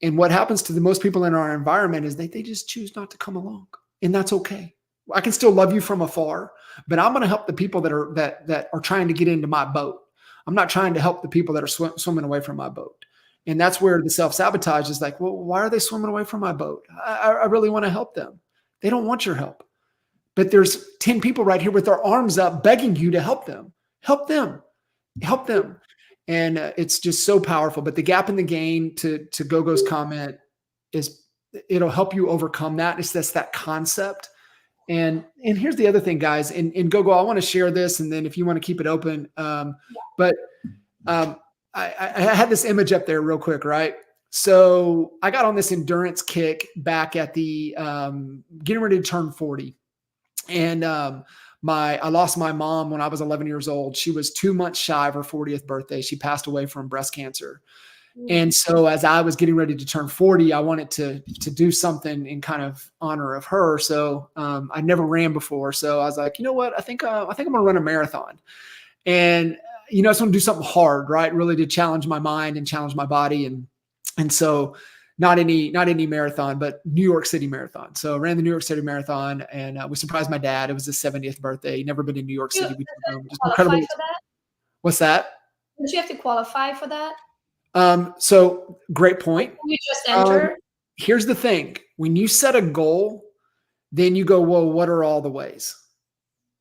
And what happens to the most people in our environment is they just choose not to come along, and that's okay. I can still love you from afar, but I'm going to help the people that are trying to get into my boat. I'm not trying to help the people that are swimming away from my boat. And that's where the self-sabotage is like, well, why are they swimming away from my boat? I really want to help them. They don't want your help. But there's 10 people right here with their arms up begging you to help them. Help them. Help them. And it's just so powerful. But The Gap in the Gain, to Gogo's comment, is it'll help you overcome that. It's that concept. And here's the other thing, guys. And Gogo, I want to share this, and then if you want to keep it open. But I had this image up there real quick, right? So I got on this endurance kick back at the getting ready to turn 40. And I lost my mom when I was 11 years old. She was 2 months shy of her 40th birthday. She passed away from breast cancer. And so as I was getting ready to turn 40, I wanted to do something in kind of honor of her. So I never ran before. So I was like, you know what? I think I'm going to run a marathon. And, I just want to do something hard, right? Really to challenge my mind and challenge my body. And so not any marathon, but New York City Marathon. So I ran the New York City Marathon, and we surprised my dad. It was his 70th birthday. He'd never been to New York City. Just incredible. What's that? Don't you have to qualify for that? So great point. You just enter. Here's the thing. When you set a goal, then you go, well, what are all the ways?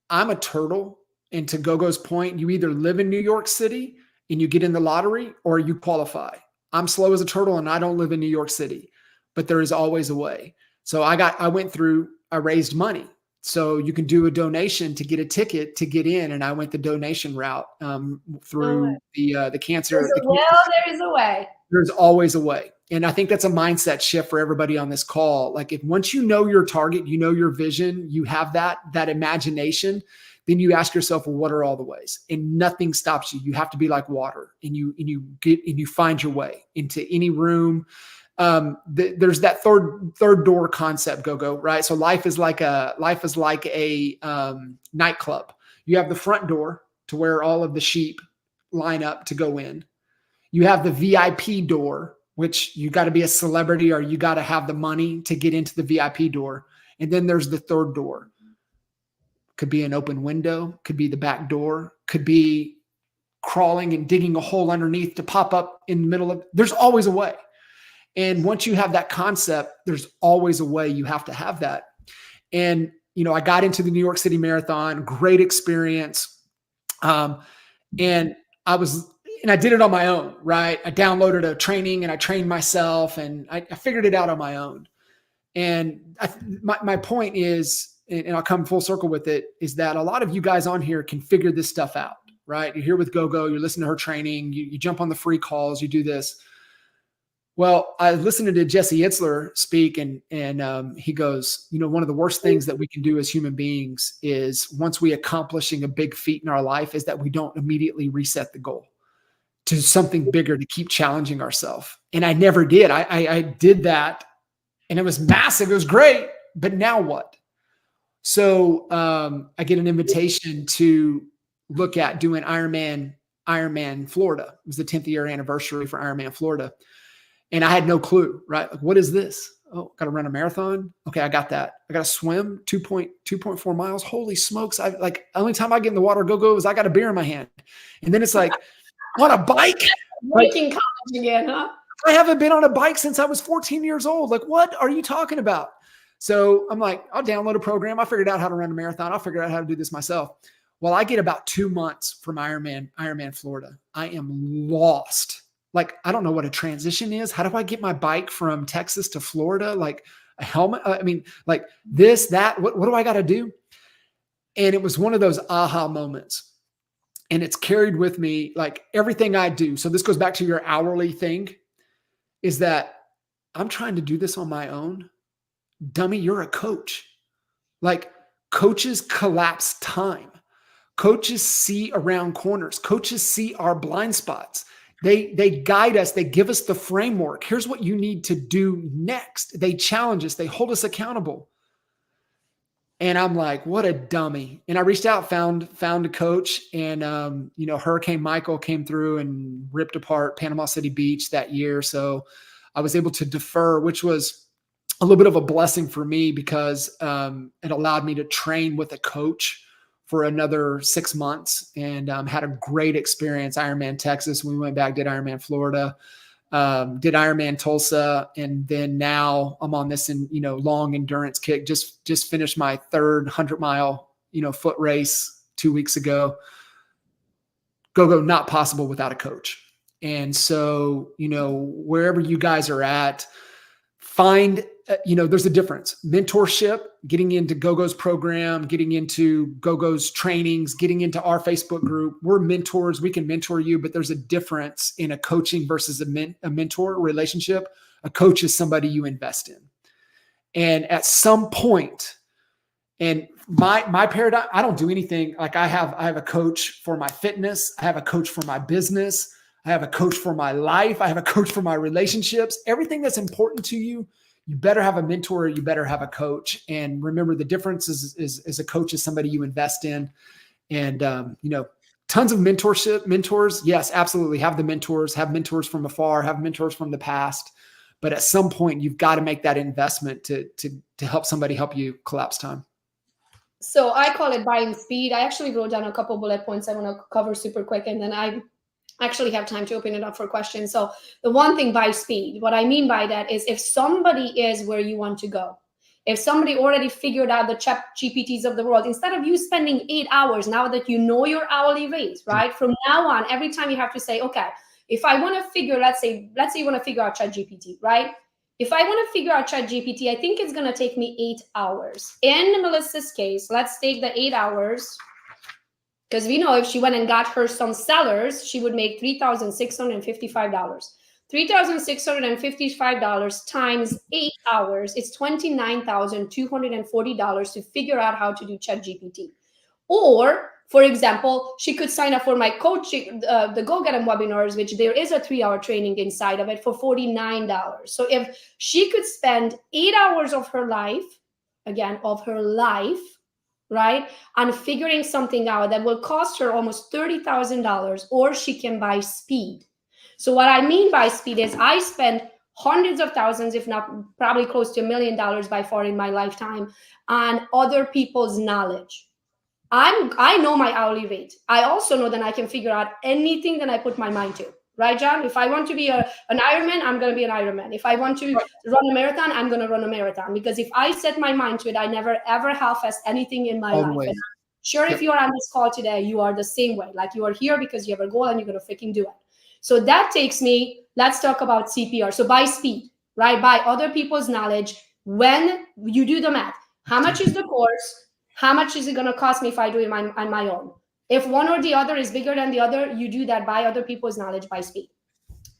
I'm a turtle. And to Gogo's point, you either live in New York City and you get in the lottery, or you qualify. I'm slow as a turtle and I don't live in New York City, but there is always a way. So I raised money. So you can do a donation to get a ticket to get in. And I went the donation route through the cancer. There is a way. There's always a way. And I think that's a mindset shift for everybody on this call. Like if once you know your target, you know your vision, you have that imagination, then you ask yourself, well, what are all the ways? And nothing stops you. You have to be like water, and you find your way into any room. There's that third door concept, Gogo, right? So life is like a nightclub. You have the front door to where all of the sheep line up to go in. You have the VIP door, which you got to be a celebrity or you got to have the money to get into the VIP door. And then there's the third door. Could be an open window, could be the back door, could be crawling and digging a hole underneath to pop up in the middle of, there's always a way. And once you have that concept, there's always a way. You have to have that. And, you know, I got into the New York City Marathon, great experience. And I did it on my own, right? I downloaded a training and I trained myself and I figured it out on my own. And my point is, and I'll come full circle with it, is that a lot of you guys on here can figure this stuff out, right? You're here with Gogo, you're listening to her training, you jump on the free calls, you do this. Well, I listened to Jesse Itzler speak and he goes, you know, one of the worst things that we can do as human beings is once we accomplishing a big feat in our life is that we don't immediately reset the goal to something bigger to keep challenging ourselves. And I never did. I did that and it was massive. It was great. But now what? So I get an invitation to look at doing Ironman Florida. It was the 10th year anniversary for Ironman Florida. And I had no clue, right? Like, what is this? Oh, got to run a marathon. Okay, I got that. I got to swim 2.4 miles. Holy smokes. Only time I get in the water, Gogo, is I got a beer in my hand. And then it's like, on a bike? Breaking college again, huh? I haven't been on a bike since I was 14 years old. Like, what are you talking about? So I'm like, I'll download a program. I figured out how to run a marathon. I'll figure out how to do this myself. Well, I get about 2 months from Ironman Florida. I am lost. Like, I don't know what a transition is. How do I get my bike from Texas to Florida? Like a helmet. I mean, like this, that, what do I got to do? And it was one of those aha moments. And it's carried with me, like everything I do. So this goes back to your hourly thing, is that I'm trying to do this on my own. Dummy, you're a coach. Like coaches collapse time. Coaches see around corners. Coaches see our blind spots. They guide us. They give us the framework. Here's what you need to do next. They challenge us. They hold us accountable. And I'm like, what a dummy. And I reached out, found a coach, and you know, Hurricane Michael came through and ripped apart Panama City Beach that year. So I was able to defer, which was a little bit of a blessing for me because it allowed me to train with a coach for another 6 months and had a great experience. Ironman Texas. We went back, did Ironman Florida, did Ironman Tulsa. And then now I'm on this, long endurance kick. Just finished my third 100-mile, foot race 2 weeks ago. Gogo, not possible without a coach. And so, wherever you guys are at, find, there's a difference. Mentorship, getting into Gogo's program, getting into Gogo's trainings, getting into our Facebook group. We're mentors. We can mentor you, but there's a difference in a coaching versus a mentor relationship. A coach is somebody you invest in. And at some point, and my paradigm, I don't do anything. Like I have a coach for my fitness. I have a coach for my business. I have a coach for my life. I have a coach for my relationships. Everything that's important to you, you better have a mentor, you better have a coach. And remember, the difference is a coach is somebody you invest in. And, tons of mentors. Yes, absolutely. Have mentors from afar, have mentors from the past. But at some point, you've got to make that investment to help somebody help you collapse time. So I call it buying speed. I actually wrote down a couple bullet points I want to cover super quick, and then I actually have time to open it up for questions. So the one thing, buy speed. What I mean by that is if somebody is where you want to go, if somebody already figured out the chat GPTs of the world, instead of you spending 8 hours, now that you know your hourly rate, right? From now on, every time you have to say, okay, if I want to figure, let's say you want to figure out chat GPT, right? If I want to figure out chat GPT, I think it's going to take me 8 hours. In Melissa's case, let's take the 8 hours, because we know if she went and got her some sellers, she would make $3,655. $3,655 times 8 hours, it's $29,240 to figure out how to do ChatGPT. Or, for example, she could sign up for my coaching, the Go Get 'em webinars, which there is a 3-hour training inside of it for $49. So if she could spend 8 hours of her life, again, right, on figuring something out that will cost her almost $30,000, or she can buy speed. So what I mean by speed is I spent hundreds of thousands, if not probably close to $1 million by far in my lifetime, on other people's knowledge. I know my hourly rate. I also know that I can figure out anything that I put my mind to. Right, John? If I want to be an Ironman, I'm going to be an Ironman. If I want to run a marathon, I'm going to run a marathon. Because if I set my mind to it, I never, ever half-assed anything in my life. And sure, if you're on this call today, you are the same way. Like you are here because you have a goal and you're going to freaking do it. So that takes me, let's talk about CPR. So buy speed, right? Buy other people's knowledge. When you do the math, how much is the course? How much is it going to cost me if I do it on my own? If one or the other is bigger than the other, you do that, buy other people's knowledge, by speed.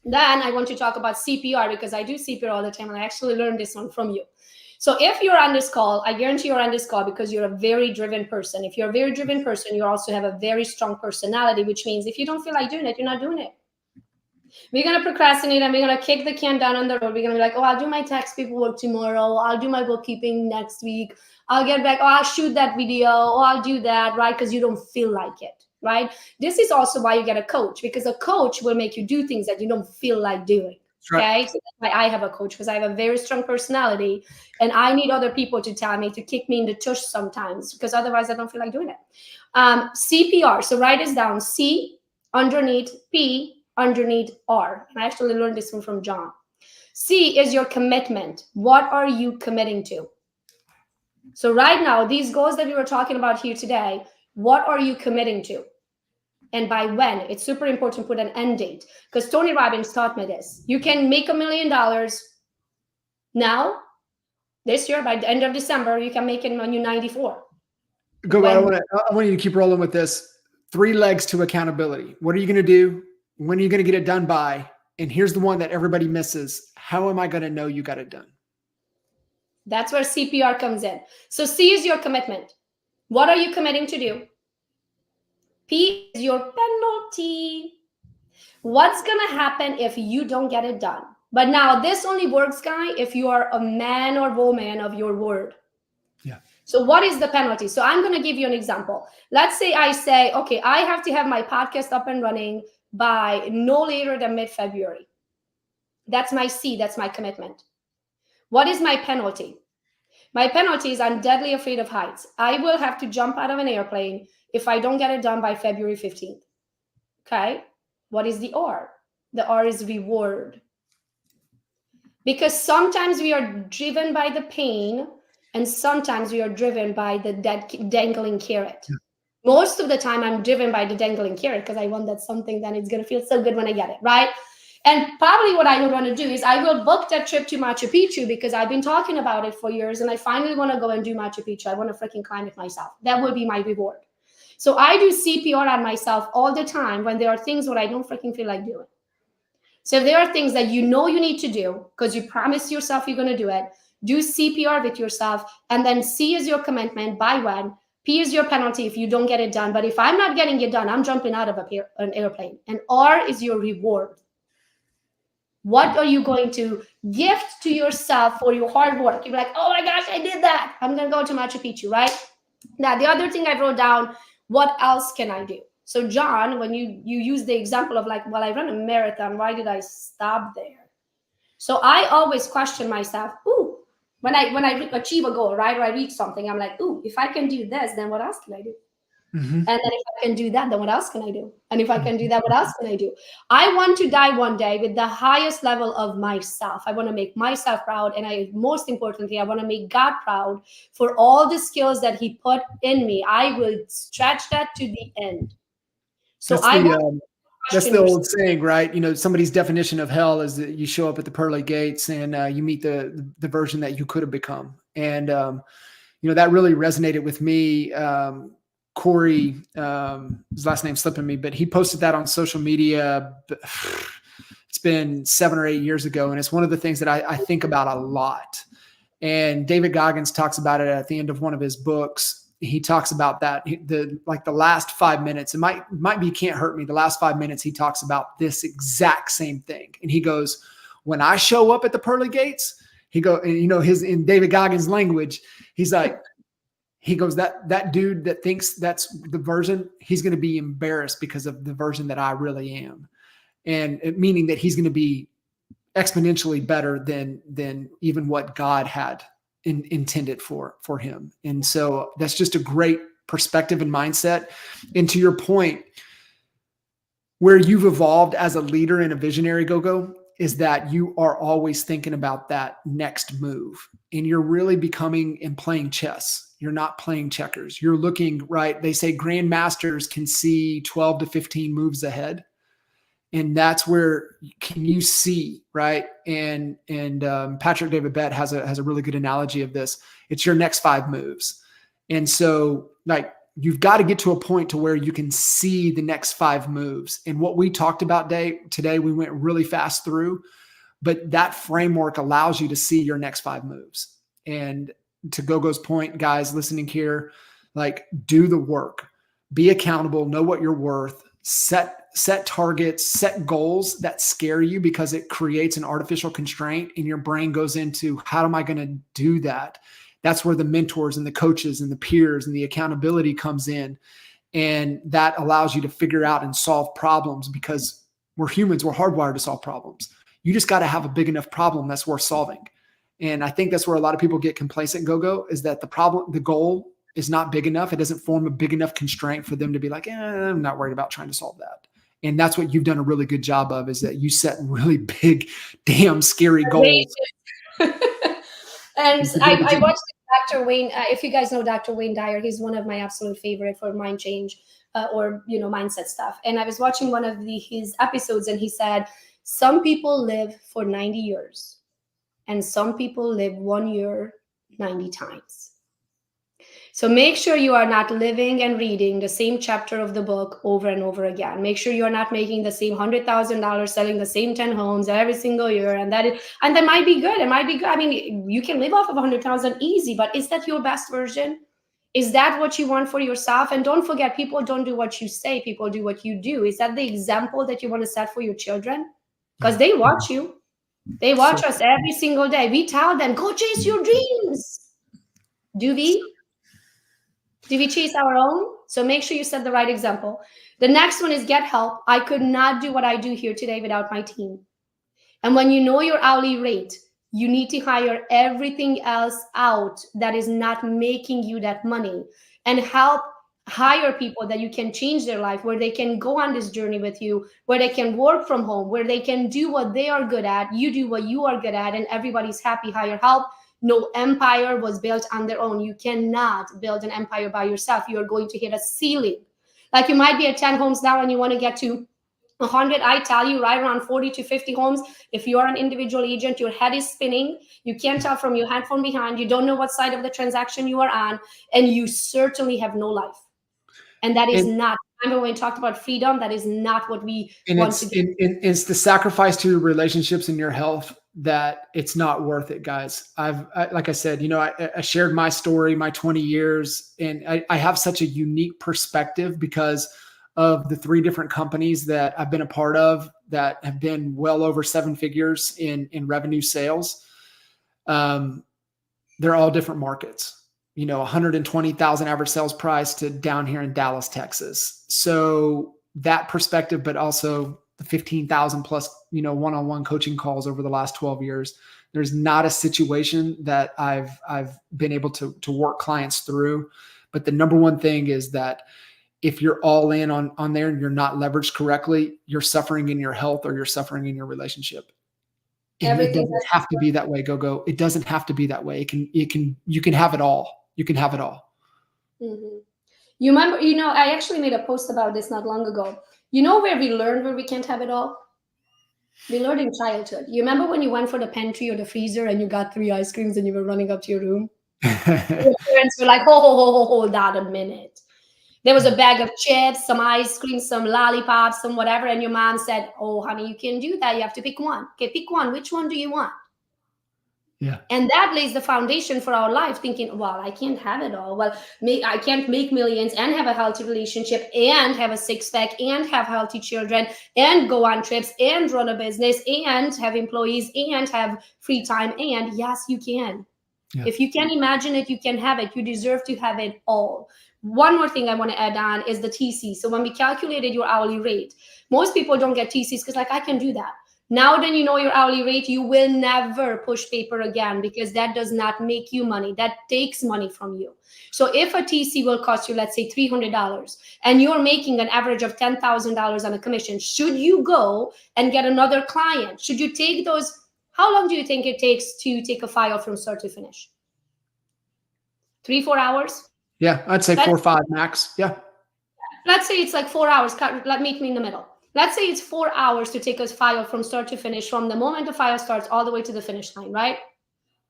Then I want to talk about CPR, because I do CPR all the time, and I actually learned this one from you. So if you're on this call, I guarantee you're on this call because you're a very driven person. If you're a very driven person, you also have a very strong personality, which means if you don't feel like doing it, you're not doing it. We're going to procrastinate and we're going to kick the can down on the road. We're going to be like, oh, I'll do my tax paperwork tomorrow. I'll do my bookkeeping next week. I'll get back. Oh, I'll shoot that video. Oh, I'll do that, right? Because you don't feel like it, right? This is also why you get a coach, because a coach will make you do things that you don't feel like doing. Okay, so that's why I have a coach, because I have a very strong personality and I need other people to tell me, to kick me in the tush sometimes, because otherwise I don't feel like doing it. CPR. So write this down. C underneath P underneath R. And I actually learned this one from John. C is your commitment. What are you committing to? So right now, these goals that we were talking about here today, what are you committing to? And by when? It's super important to put an end date, because Tony Robbins taught me this. You can make $1 million now, this year, by the end of December, you can make it when you're 94. Go. I want you to keep rolling with this. 3 legs to accountability. What are you going to do? When are you going to get it done by? And here's the one that everybody misses. How am I going to know you got it done? That's where CPR comes in. So C is your commitment. What are you committing to do? P is your penalty. What's going to happen if you don't get it done? But now this only works, guy, if you are a man or woman of your word. Yeah. So what is the penalty? So I'm going to give you an example. Let's say I say, okay, I have to have my podcast up and running by no later than mid-February. That's my C. That's my commitment. What is my penalty? My penalty is I'm deadly afraid of heights. I will have to jump out of an airplane if I don't get it done by February 15th. Okay. What is the R? The R is reward. Because sometimes we are driven by the pain and sometimes we are driven by the dangling carrot. Yeah. Most of the time I'm driven by the dangling carrot because I want that something, then it's going to feel so good when I get it, right? And probably what I would want to do is I will book that trip to Machu Picchu because I've been talking about it for years and I finally want to go and do Machu Picchu. I want to freaking climb it myself. That will be my reward. So I do CPR on myself all the time when there are things that I don't freaking feel like doing. So if there are things that you know you need to do because you promise yourself you're going to do it, do CPR with yourself. And then C is your commitment, by when. P is your penalty if you don't get it done. But if I'm not getting it done, I'm jumping out of an airplane. And R is your reward. What are you going to gift to yourself for your hard work? You're like, oh my gosh, I did that. I'm going to go to Machu Picchu, right? Now, the other thing I wrote down, what else can I do? So John, when you use the example of like, well, I run a marathon, why did I stop there? So I always question myself, ooh, when I achieve a goal, right? Or I reach something, I'm like, ooh, if I can do this, then what else can I do? Mm-hmm. And then if I can do that, then what else can I do? And if I can do that, what else can I do? I want to die one day with the highest level of myself. I want to make myself proud. And most importantly, I want to make God proud for all the skills that he put in me. I will stretch that to the end. So that's the old saying, right? You know, somebody's definition of hell is that you show up at the pearly gates and you meet the version that you could have become. And, that really resonated with me. Corey, his last name's slipping me, but he posted that on social media. It's been 7 or 8 years ago. And it's one of the things that I think about a lot. And David Goggins talks about it at the end of one of his books. He talks about that, the last 5 minutes, it might be Can't Hurt Me. The last 5 minutes, he talks about this exact same thing. And he goes, when I show up at the pearly gates, he go, and in David Goggins' language, he's like, he goes, that dude that thinks that's the version, he's going to be embarrassed because of the version that I really am. And meaning that he's going to be exponentially better than even what God had intended for him. And so that's just a great perspective and mindset. And to your point, where you've evolved as a leader and a visionary, Gogo, is that you are always thinking about that next move, and you're really becoming and playing chess. You're not playing checkers. You're looking, right? They say grandmasters can see 12 to 15 moves ahead. And that's where can you see, right? And Patrick David Bett has a really good analogy of this. It's your next 5 moves. And so like, you've got to get to a point to where you can see the next 5 moves. And what we talked about today, we went really fast through, but that framework allows you to see your next 5 moves. And to Gogo's point, guys listening here, like, do the work, be accountable, know what you're worth, set targets, set goals that scare you, because it creates an artificial constraint and your brain goes into, how am I going to do that? That's where the mentors and the coaches and the peers and the accountability comes in. And that allows you to figure out and solve problems, because we're humans, we're hardwired to solve problems. You just got to have a big enough problem that's worth solving. And I think that's where a lot of people get complacent, Gogo, is that the goal is not big enough. It doesn't form a big enough constraint for them to be like, I'm not worried about trying to solve that. And that's what you've done a really good job of, is that you set really big, damn scary goals. And I watched Dr. Wayne. If you guys know Dr. Wayne Dyer, he's one of my absolute favorite for mind change or mindset stuff. And I was watching one of his episodes, and he said, some people live for 90 years and some people live 1 year 90 times. So make sure you are not living and reading the same chapter of the book over and over again. Make sure you are not making the same $100,000, selling the same 10 homes every single year. And that might be good. It might be good. I mean, you can live off of 100,000 easy, but is that your best version? Is that what you want for yourself? And don't forget, people don't do what you say. People do what you do. Is that the example that you want to set for your children? Because they watch you. They watch us every single day. We tell them, go chase your dreams. Do we? Do we chase our own? So make sure you set the right example. The next one is get help. I could not do what I do here today without my team. And when you know your hourly rate, you need to hire everything else out that is not making you that money, and help hire people that you can change their life, where they can go on this journey with you, where they can work from home, where they can do what they are good at, you do what you are good at, and everybody's happy. Hire help. No empire was built on their own. You cannot build an empire by yourself. You are going to hit a ceiling. Like, you might be at 10 homes now and you want to get to 100. I tell you, right around 40 to 50 homes. If you are an individual agent, your head is spinning. You can't tell from your headphone behind. You don't know what side of the transaction you are on. And you certainly have no life. And that is not, remember when we talked about freedom, that is not what we want to do. It's the sacrifice to your relationships and your health that it's not worth it, guys. Like I said, I shared my story, my 20 years, and I have such a unique perspective because of the 3 different companies that I've been a part of that have been well over 7 figures in revenue sales. They're all different markets. 120,000 average sales price to down here in Dallas, Texas. So that perspective, but also the 15,000 plus, one-on-one coaching calls over the last 12 years. There's not a situation that I've been able to work clients through. But the number one thing is that if you're all in on there and you're not leveraged correctly, you're suffering in your health or you're suffering in your relationship. And it doesn't have to be that way, Gogo. It doesn't have to be that way. You can have it all. You can have it all. Mm-hmm. You remember, I actually made a post about this not long ago. Where we learn where we can't have it all? We learned in childhood. You remember when you went for the pantry or the freezer and you got 3 ice creams and you were running up to your room? Your parents were like, hold that a minute. There was a bag of chips, some ice cream, some lollipops, some whatever. And your mom said, oh, honey, you can't do that. You have to pick one. Okay, pick one. Which one do you want? Yeah. And that lays the foundation for our life, thinking, well, I can't have it all. Well, I can't make millions and have a healthy relationship and have a six-pack and have healthy children and go on trips and run a business and have employees and have free time. And yes, you can. Yeah. If you can imagine it, you can have it. You deserve to have it all. One more thing I want to add on is the TC. So when we calculated your hourly rate, most people don't get TCs because like, I can do that. Now that you know your hourly rate, you will never push paper again because that does not make you money. That takes money from you. So if a TC will cost you, let's say $300 and you're making an average of $10,000 on a commission, should you go and get another client? Should you take those? How long do you think it takes to take a file from start to finish? 3-4 hours? Yeah, I'd say 4 or 5 max. Yeah. Let's say it's like 4 hours. Let meet me in the middle. Let's say it's 4 hours to take a file from start to finish, from the moment the file starts all the way to the finish line, right?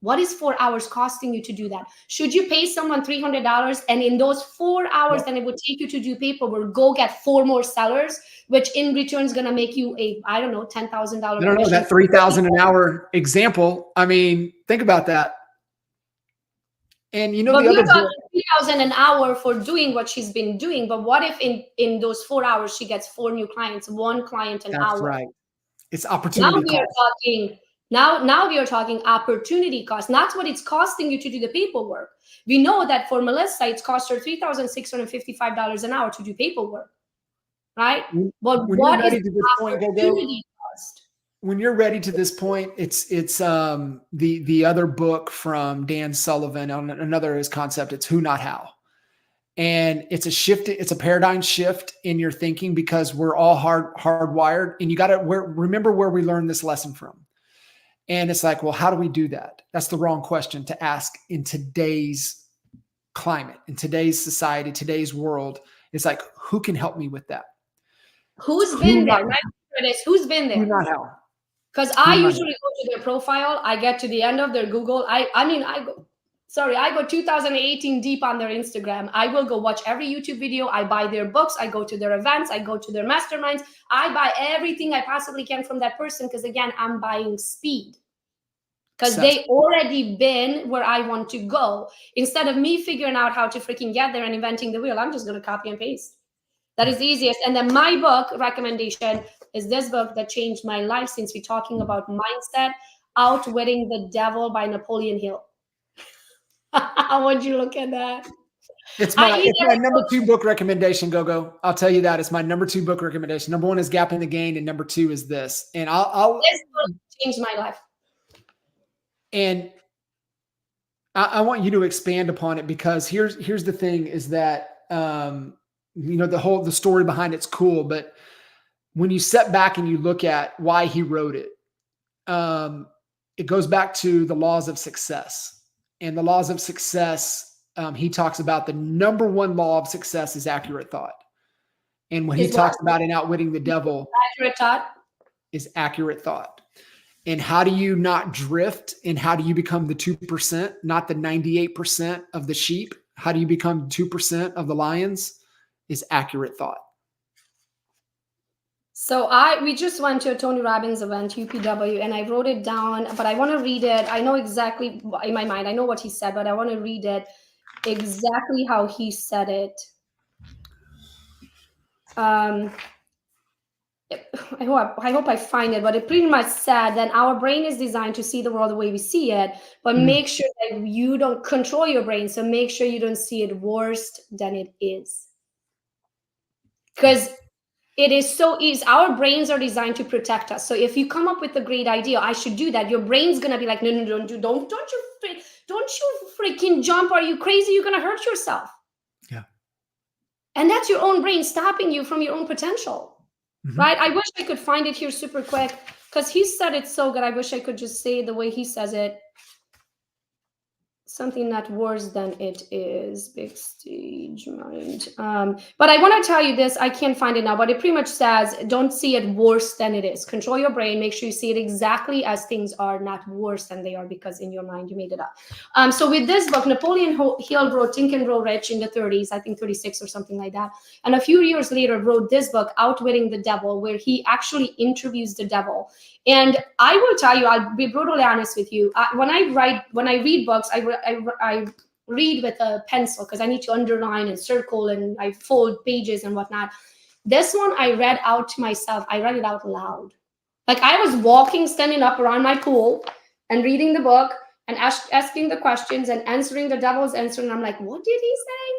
What is 4 hours costing you to do that? Should you pay someone $300 and in those 4 hours that it would take you to do paperwork, go get 4 more sellers, which in return is going to make you a, I don't know, $10,000. No, that $3,000 an hour example. I mean, think about that. And you know, but the other $3,000 an hour for doing what she's been doing. But what if in those 4 hours she gets 4 new clients, 1 client an hour? That's right. It's opportunity. Now we are talking. Now we are talking opportunity cost. That's what it's costing you to do the paperwork. We know that for Melissa, it's cost her $3,655 an hour to do paperwork, right? But what is the opportunity cost? When you're ready to this point, it's the other book from Dan Sullivan on another his concept. It's Who Not How, and it's a shift. It's a paradigm shift in your thinking because we're all hardwired, and you got to remember where we learned this lesson from. And it's like, well, how do we do that? That's the wrong question to ask in today's climate, in today's society, today's world. It's like, who can help me with that? Who's been there? Who's been there? Who not how? Because I usually go to their profile. I get to the end of their Google. I go 2018 deep on their Instagram. I will go watch every YouTube video. I buy their books. I go to their events. I go to their masterminds. I buy everything I possibly can from that person because, again, I'm buying speed. Because they already been where I want to go. Instead of me figuring out how to freaking get there and inventing the wheel, I'm just going to copy and paste. That is the easiest. And then my book recommendation is this book that changed my life since we're talking about mindset, Outwitting the Devil by Napoleon Hill. How would you look at that? It's my number 2 book recommendation, Gogo. I'll tell you that. It's my number 2 book recommendation. Number 1 is Gap in the Gain, and number 2 is this. And this book changed my life. And I want you to expand upon it because here's the thing is that you know, the story behind it's cool, but when you step back and you look at why he wrote it, it goes back to the laws of success. And the laws of success, he talks about the number 1 law of success is accurate thought. And when he talks about in Outwitting the Devil, accurate thought is accurate thought. And how do you not drift? And how do you become the 2%, not the 98% of the sheep? How do you become 2% of the lions? Is accurate thought. So we just went to a Tony Robbins event, UPW, and I wrote it down, but I want to read it. I know exactly in my mind, I know what he said, but I want to read it exactly how he said it. I hope I find it, but it pretty much said that our brain is designed to see the world the way we see it, but make sure that you don't control your brain. So make sure you don't see it worse than it is. Because it is so easy. Our brains are designed to protect us. So if you come up with a great idea, I should do that. Your brain's gonna be like, no, don't you freaking jump. Are you crazy? You're gonna hurt yourself. Yeah. And that's your own brain stopping you from your own potential. Right? I wish I could find it here super quick because he said it so good. I wish I could just say it the way he says it. something not worse than it is. Big stage mind. But I want to tell you this. I can't find it now, but it pretty much says, don't see it worse than it is. Control your brain. Make sure you see it exactly as things are, not worse than they are, because in your mind you made it up. So with this book, Napoleon Hill wrote Think and Grow Rich in the 30s, I think 36 or something like that. And a few years later wrote this book, Outwitting the Devil, where he actually interviews the devil. And I will tell you, I'll be brutally honest with you. When I read books, I read with a pencil because I need to underline and circle, and I fold pages and whatnot. This one I read out to myself. I read it out loud. Like I was walking, standing up around my pool and reading the book and asking the questions and answering the devil's answer. And I'm like, what did he say?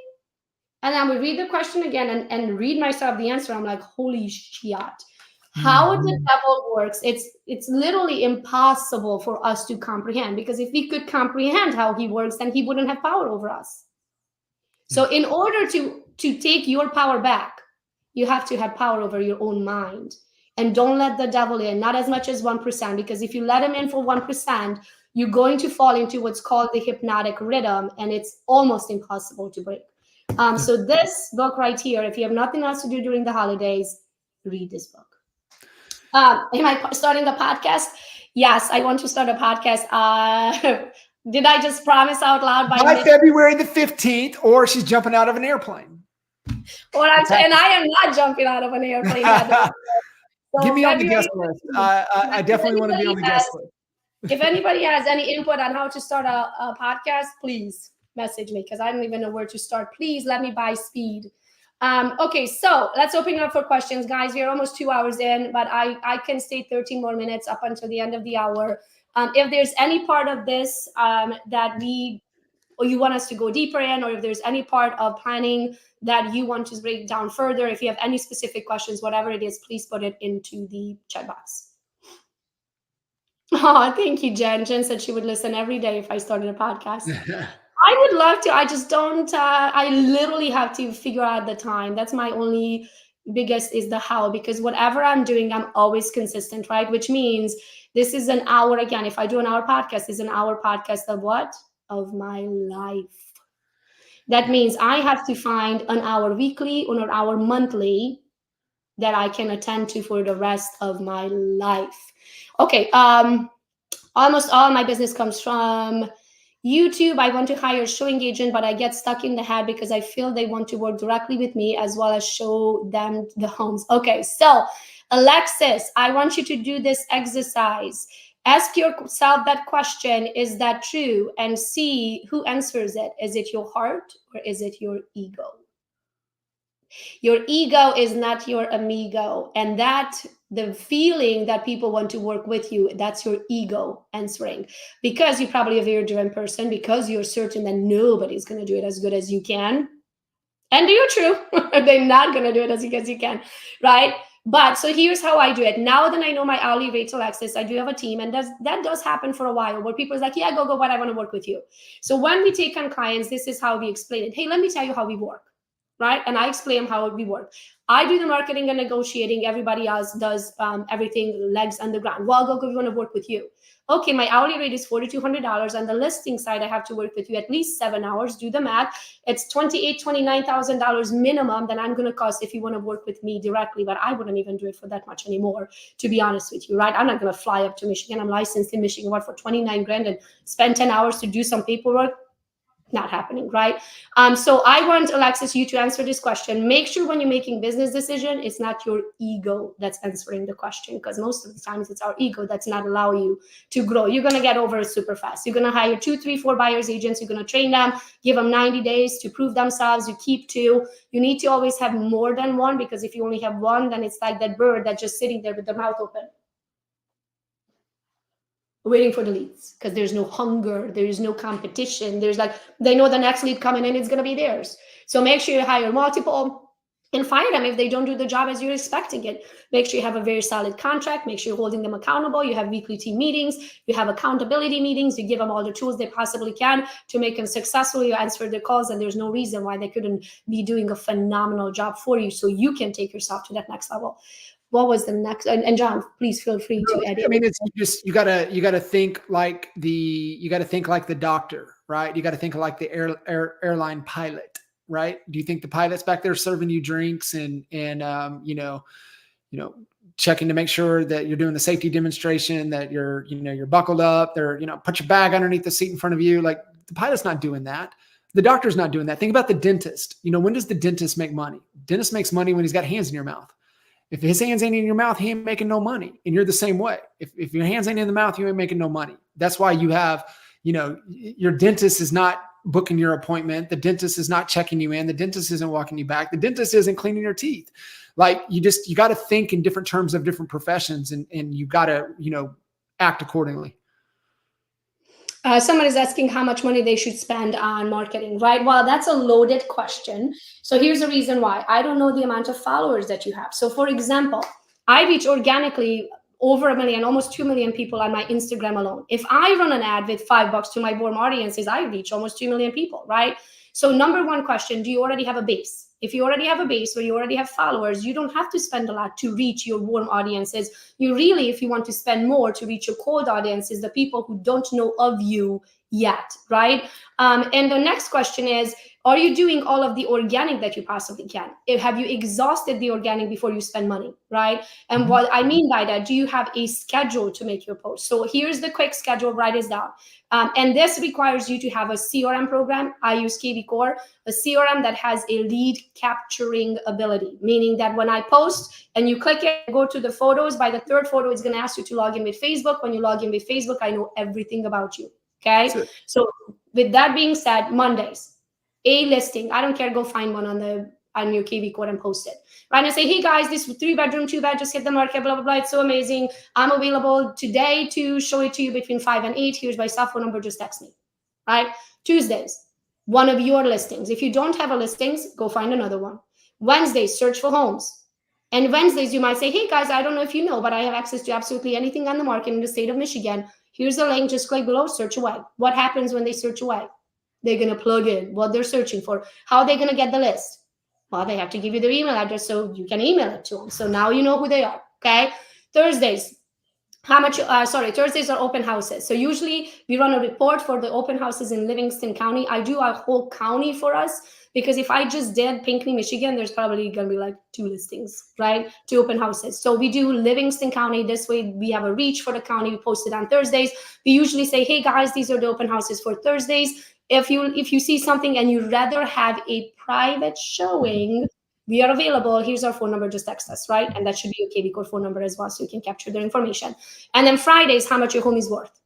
And I would read the question again and read myself the answer. I'm like, holy shit. How the devil works, it's literally impossible for us to comprehend, because if we could comprehend how he works, then he wouldn't have power over us. So in order to take your power back, you have to have power over your own mind. And don't let the devil in, not as much as 1%, because if you let him in for 1%, you're going to fall into what's called the hypnotic rhythm, and it's almost impossible to break. So this book right here, if you have nothing else to do during the holidays, read this book. Am I starting a podcast? Yes, I want to start a podcast. Did I just promise out loud by February the 15th, or she's jumping out of an airplane? And I am not jumping out of an airplane. So get me on the guest list. I definitely want to be on the guest list. If anybody has any input on how to start a podcast, please message me, because I don't even know where to start. Please let me buy speed. Okay, so let's open it up for questions, guys. We are almost 2 hours in, but I can stay 13 more minutes up until the end of the hour. If there's any part of this that you want us to go deeper in, or if there's any part of planning that you want to break down further, if you have any specific questions, whatever it is, please put it into the chat box. Oh, thank you, Jen. Jen said she would listen every day if I started a podcast. I would love to. I just don't. I literally have to figure out the time. That's my only biggest is the how, because whatever I'm doing, I'm always consistent, right? Which means this is an hour. Again, if I do an hour podcast, is an hour podcast of what? Of my life. That means I have to find an hour weekly or an hour monthly that I can attend to for the rest of my life. Okay. Almost all my business comes from YouTube. I want to hire a showing agent, but I get stuck in the head because I feel they want to work directly with me as well as show them the homes. Okay, so Alexis, I want you to do this exercise. Ask yourself that question, is that true? And see who answers it. Is it your heart or is it your ego? Your ego is not your amigo. And the feeling that people want to work with you, that's your ego answering, because you're probably a very driven person, because you're certain that nobody's going to do it as good as you can. And you're true. They're not going to do it as good as you can, right? But so here's how I do it. Now that I know my hourly rates, Alexis, I do have a team, and that does happen for a while where people are like, yeah, go, but I want to work with you. So when we take on clients, this is how we explain it. Hey, let me tell you how we work. Right? And I explain how we work. I do the marketing and negotiating. Everybody else does everything, legs on the ground. Well, Gogo, we want to work with you. Okay, my hourly rate is $4,200. On the listing side, I have to work with you at least 7 hours. Do the math. It's $28,000, $29,000 minimum that I'm going to cost if you want to work with me directly. But I wouldn't even do it for that much anymore, to be honest with you, right? I'm not going to fly up to Michigan. I'm licensed in Michigan, for $29,000 and spend 10 hours to do some paperwork. Not happening, right? So I want, Alexis, you to answer this question. Make sure when you're making business decision, it's not your ego that's answering the question, because most of the times it's our ego that's not allowing you to grow. You're going to get over it super fast. You're going to hire 2, 3, 4 buyers agents. You're going to train them, give them 90 days to prove themselves. You keep 2. You need to always have more than 1, because if you only have 1, then it's like that bird that's just sitting there with the mouth open, waiting for the leads, because there's no hunger, there is no competition. There's like, they know the next lead coming in, it's going to be theirs. So make sure you hire multiple and fire them if they don't do the job as you're expecting it. Make sure you have a very solid contract. Make sure you're holding them accountable. You have weekly team meetings. You have accountability meetings. You give them all the tools they possibly can to make them successful. You answer their calls, and there's no reason why they couldn't be doing a phenomenal job for you, so you can take yourself to that next level. What was the next? And John, please feel free to edit. I mean, it's just you gotta think like the doctor, right? You got to think of like the airline pilot, right? Do you think the pilot's back there serving you drinks and checking to make sure that you're doing the safety demonstration, that you're buckled up, put your bag underneath the seat in front of you? Like, the pilot's not doing that. The doctor's not doing that. Think about the dentist. When does the dentist make money? Dentist makes money when he's got hands in your mouth. If his hands ain't in your mouth, he ain't making no money. And you're the same way. If your hands ain't in the mouth, you ain't making no money. That's why you have, your dentist is not booking your appointment. The dentist is not checking you in. The dentist isn't walking you back. The dentist isn't cleaning your teeth. Like, you got to think in different terms of different professions, and you got to, act accordingly. Someone is asking how much money they should spend on marketing, right? Well, that's a loaded question. So here's the reason why. I don't know the amount of followers that you have. So for example, I reach organically over 1 million, almost 2 million people on my Instagram alone. If I run an ad with $5 to my warm audiences, I reach almost 2 million people, right? So number one question, do you already have a base? If you already have a base or you already have followers, you don't have to spend a lot to reach your warm audiences. You really, if you want to spend more to reach your cold audiences, the people who don't know of you yet, right? And the next question is, are you doing all of the organic that you possibly can? Have you exhausted the organic before you spend money, right? And what I mean by that, do you have a schedule to make your post? So here's the quick schedule, write this down. And this requires you to have a CRM program. I use KV Core, a CRM that has a lead capturing ability, meaning that when I post and you click it, go to the photos, by the third photo, it's going to ask you to log in with Facebook. When you log in with Facebook, I know everything about you. Okay. Sure. So with that being said, Mondays, a listing. I don't care. Go find one on your KV Core and post it. Right. And say, hey guys, this 3-bedroom, 2-bed just hit the market, blah, blah, blah. It's so amazing. I'm available today to show it to you between 5 and 8. Here's my cell phone number. Just text me. Right. Tuesdays, one of your listings. If you don't have a listings, go find another one. Wednesdays, search for homes. And Wednesdays, you might say, hey guys, I don't know if you know, but I have access to absolutely anything on the market in the state of Michigan. Here's a link. Just click below, search away. What happens when they search away? They're going to plug in what they're searching for. How are they going to get the list? Well, they have to give you their email address so you can email it to them. So now you know who they are. Okay. Thursdays. Thursdays are open houses. So usually we run a report for the open houses in Livingston County. I do a whole county for us, because if I just did Pinckney, Michigan, there's probably going to be like 2 listings, right? 2 open houses. So we do Livingston County. This way we have a reach for the county. We post it on Thursdays. We usually say, hey guys, these are the open houses for Thursdays. If you see something and you'd rather have a private showing, we are available. Here's our phone number. Just text us, right? And that should be your KV Core phone number as well, so you can capture their information. And then Fridays, how much your home is worth.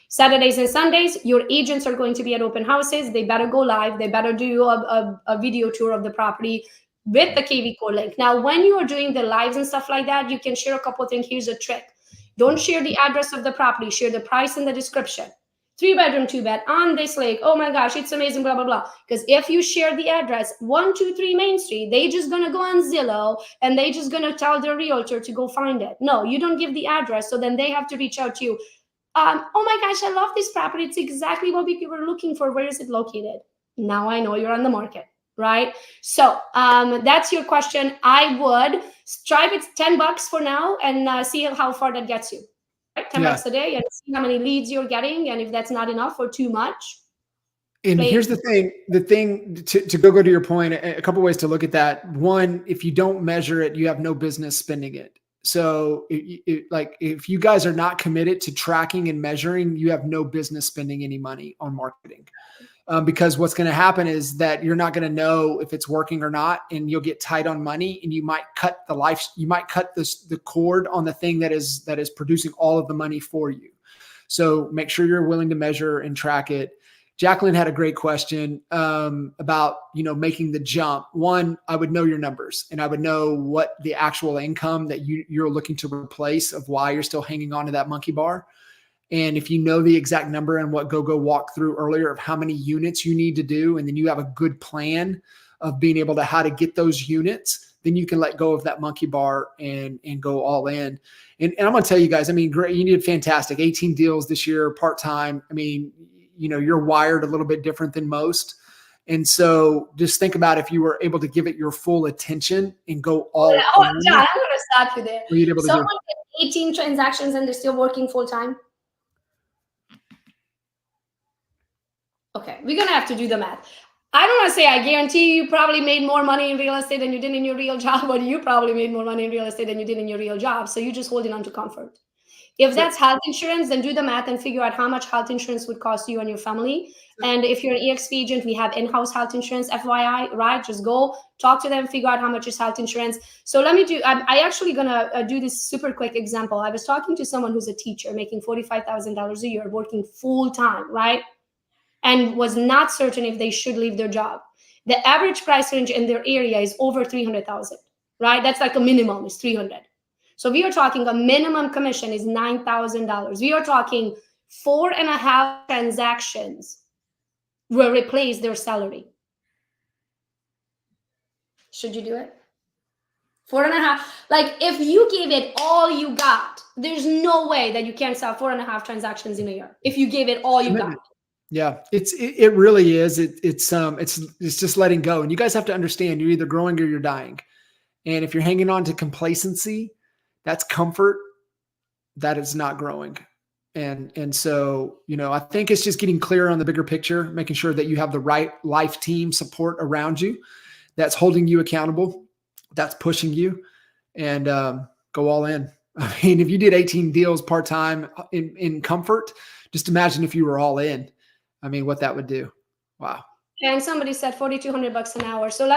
Saturdays and Sundays, your agents are going to be at open houses. They better go live. They better do a video tour of the property with the KV Core link. Now, when you are doing the lives and stuff like that, you can share a couple of things. Here's a trick. Don't share the address of the property. Share the price in the description. 3-bedroom, 2-bed on this lake. Oh my gosh, it's amazing, blah, blah, blah. Because if you share the address, 123 Main Street, they just going to go on Zillow and they just going to tell their realtor to go find it. No, you don't give the address. So then they have to reach out to you. Oh my gosh, I love this property. It's exactly what we were looking for. Where is it located? Now I know you're on the market, right? So that's your question. I would try with $10 for now and see how far that gets you. Right? $10 a day, and see how many leads you're getting, and if that's not enough or too much. And here's the thing to go to your point, a couple ways to look at that. One, if you don't measure it, you have no business spending it. So like if you guys are not committed to tracking and measuring, you have no business spending any money on marketing. Because what's going to happen is that you're not going to know if it's working or not, and you'll get tight on money, and you might cut the cord on the thing that is producing all of the money for you. So make sure you're willing to measure and track it. Jacqueline had a great question about, making the jump. One, I would know your numbers, and I would know what the actual income that you're looking to replace of why you're still hanging on to that monkey bar. And if you know the exact number and what Gogo walked through earlier of how many units you need to do, and then you have a good plan of being able to how to get those units, then you can let go of that monkey bar and go all in. And I'm going to tell you guys, I mean, great. You did fantastic. 18 deals this year, part-time. I mean, you're wired a little bit different than most. And so just think about if you were able to give it your full attention and go all in. Oh, John, I'm going to stop you there. Someone did 18 transactions and they're still working full-time? Okay, we're gonna have to do the math. I don't want to say I guarantee you probably made more money in real estate than you did in your real job, or you probably made more money in real estate than you did in your real job. So you're just holding on to comfort. If that's health insurance, then do the math and figure out how much health insurance would cost you and your family. And if you're an EXP agent, we have in-house health insurance, FYI, right? Just go talk to them, figure out how much is health insurance. So let me do, I actually gonna do this super quick example. I was talking to someone who's a teacher making $45,000 a year, working full time, right? And was not certain if they should leave their job. The average price range in their area is over 300,000, right? That's like a minimum is 300. So we are talking a minimum commission is $9,000. We are talking 4.5 transactions will replace their salary. Should you do it? 4.5. Like if you gave it all you got, there's no way that you can't sell 4.5 transactions in a year. If you gave it all you got. Yeah, it really is. It's just letting go. And you guys have to understand, you're either growing or you're dying. And if you're hanging on to complacency, that's comfort. That is not growing. And so, you know, I think it's just getting clear on the bigger picture, making sure that you have the right life team support around you that's holding you accountable, that's pushing you, and go all in. I mean, if you did 18 deals part-time in comfort, just imagine if you were all in. I mean, what that would do. Wow. And somebody said $4,200 an hour. So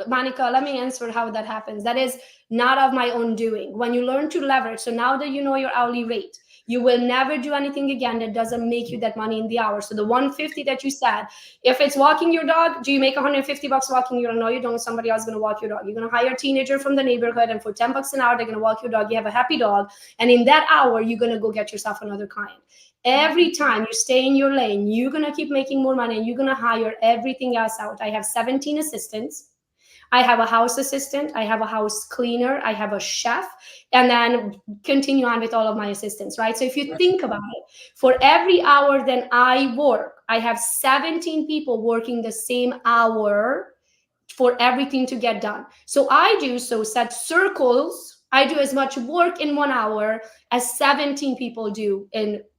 Monica, let me answer how that happens. That is not of my own doing. When you learn to leverage, so now that you know your hourly rate, you will never do anything again that doesn't make you that money in the hour. So the 150 that you said, if it's walking your dog, do you make $150 walking your dog? No, you don't. Somebody else is going to walk your dog. You're going to hire a teenager from the neighborhood, and for $10 an hour, they're going to walk your dog. You have a happy dog. And in that hour, you're going to go get yourself another client. Every time you stay in your lane, you're going to keep making more money, and you're going to hire everything else out. I have 17 assistants. I have a house assistant. I have a house cleaner. I have a chef, and then continue on with all of my assistants, right? So if you think about it, for every hour that I work, I have 17 people working the same hour for everything to get done. So I do set circles. I do as much work in 1 hour as 17 people do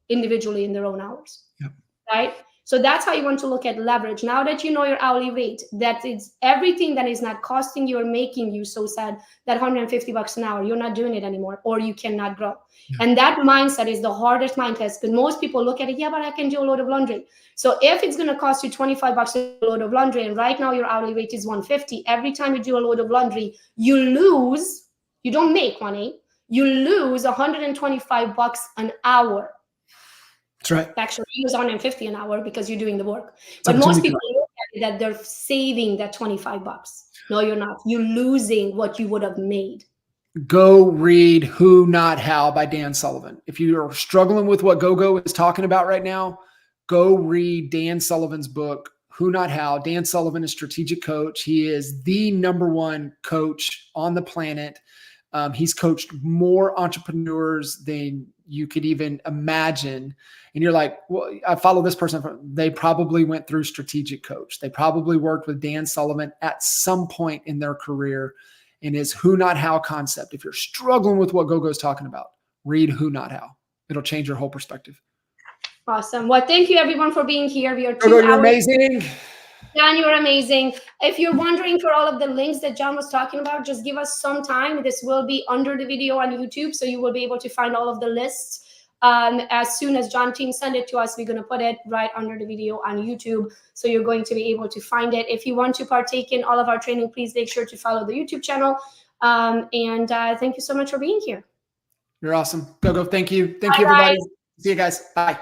individually in their own hours. Yep. Right? So that's how you want to look at leverage. Now that you know your hourly rate, that it's everything that is not costing you or making you so sad, that $150 an hour, you're not doing it anymore, or you cannot grow. Yeah. And that mindset is the hardest mindset, because most people look at it, yeah, but I can do a load of laundry. So if it's going to cost you $25 a load of laundry, and right now your hourly rate is $150, every time you do a load of laundry, you lose, you don't make money, you lose $125 an hour. That's right. Actually, you lose $150 an hour because you're doing the work. But most people look at it that they're saving that $25. No, you're not. You're losing what you would have made. Go read Who Not How by Dan Sullivan. If you are struggling with what Gogo is talking about right now, go read Dan Sullivan's book, Who Not How. Dan Sullivan is a strategic coach. He is the #1 coach on the planet. He's coached more entrepreneurs than you could even imagine. And you're like, well, I follow this person. They probably went through strategic coach. They probably worked with Dan Sullivan at some point in their career. And his Who Not How concept, if you're struggling with what Gogo's talking about, read Who Not How. It'll change your whole perspective. Awesome. Well, thank you everyone for being here. We are 2 Gogo, you're amazing. John, you're amazing. If you're wondering for all of the links that John was talking about, just give us some time. This will be under the video on YouTube, so you will be able to find all of the lists. As soon as John team send it to us, we're going to put it right under the video on YouTube, so you're going to be able to find it. If you want to partake in all of our training, please make sure to follow the YouTube channel. And thank you so much for being here. You're awesome. Gogo, thank you. Thank you, everybody. See you guys. Bye.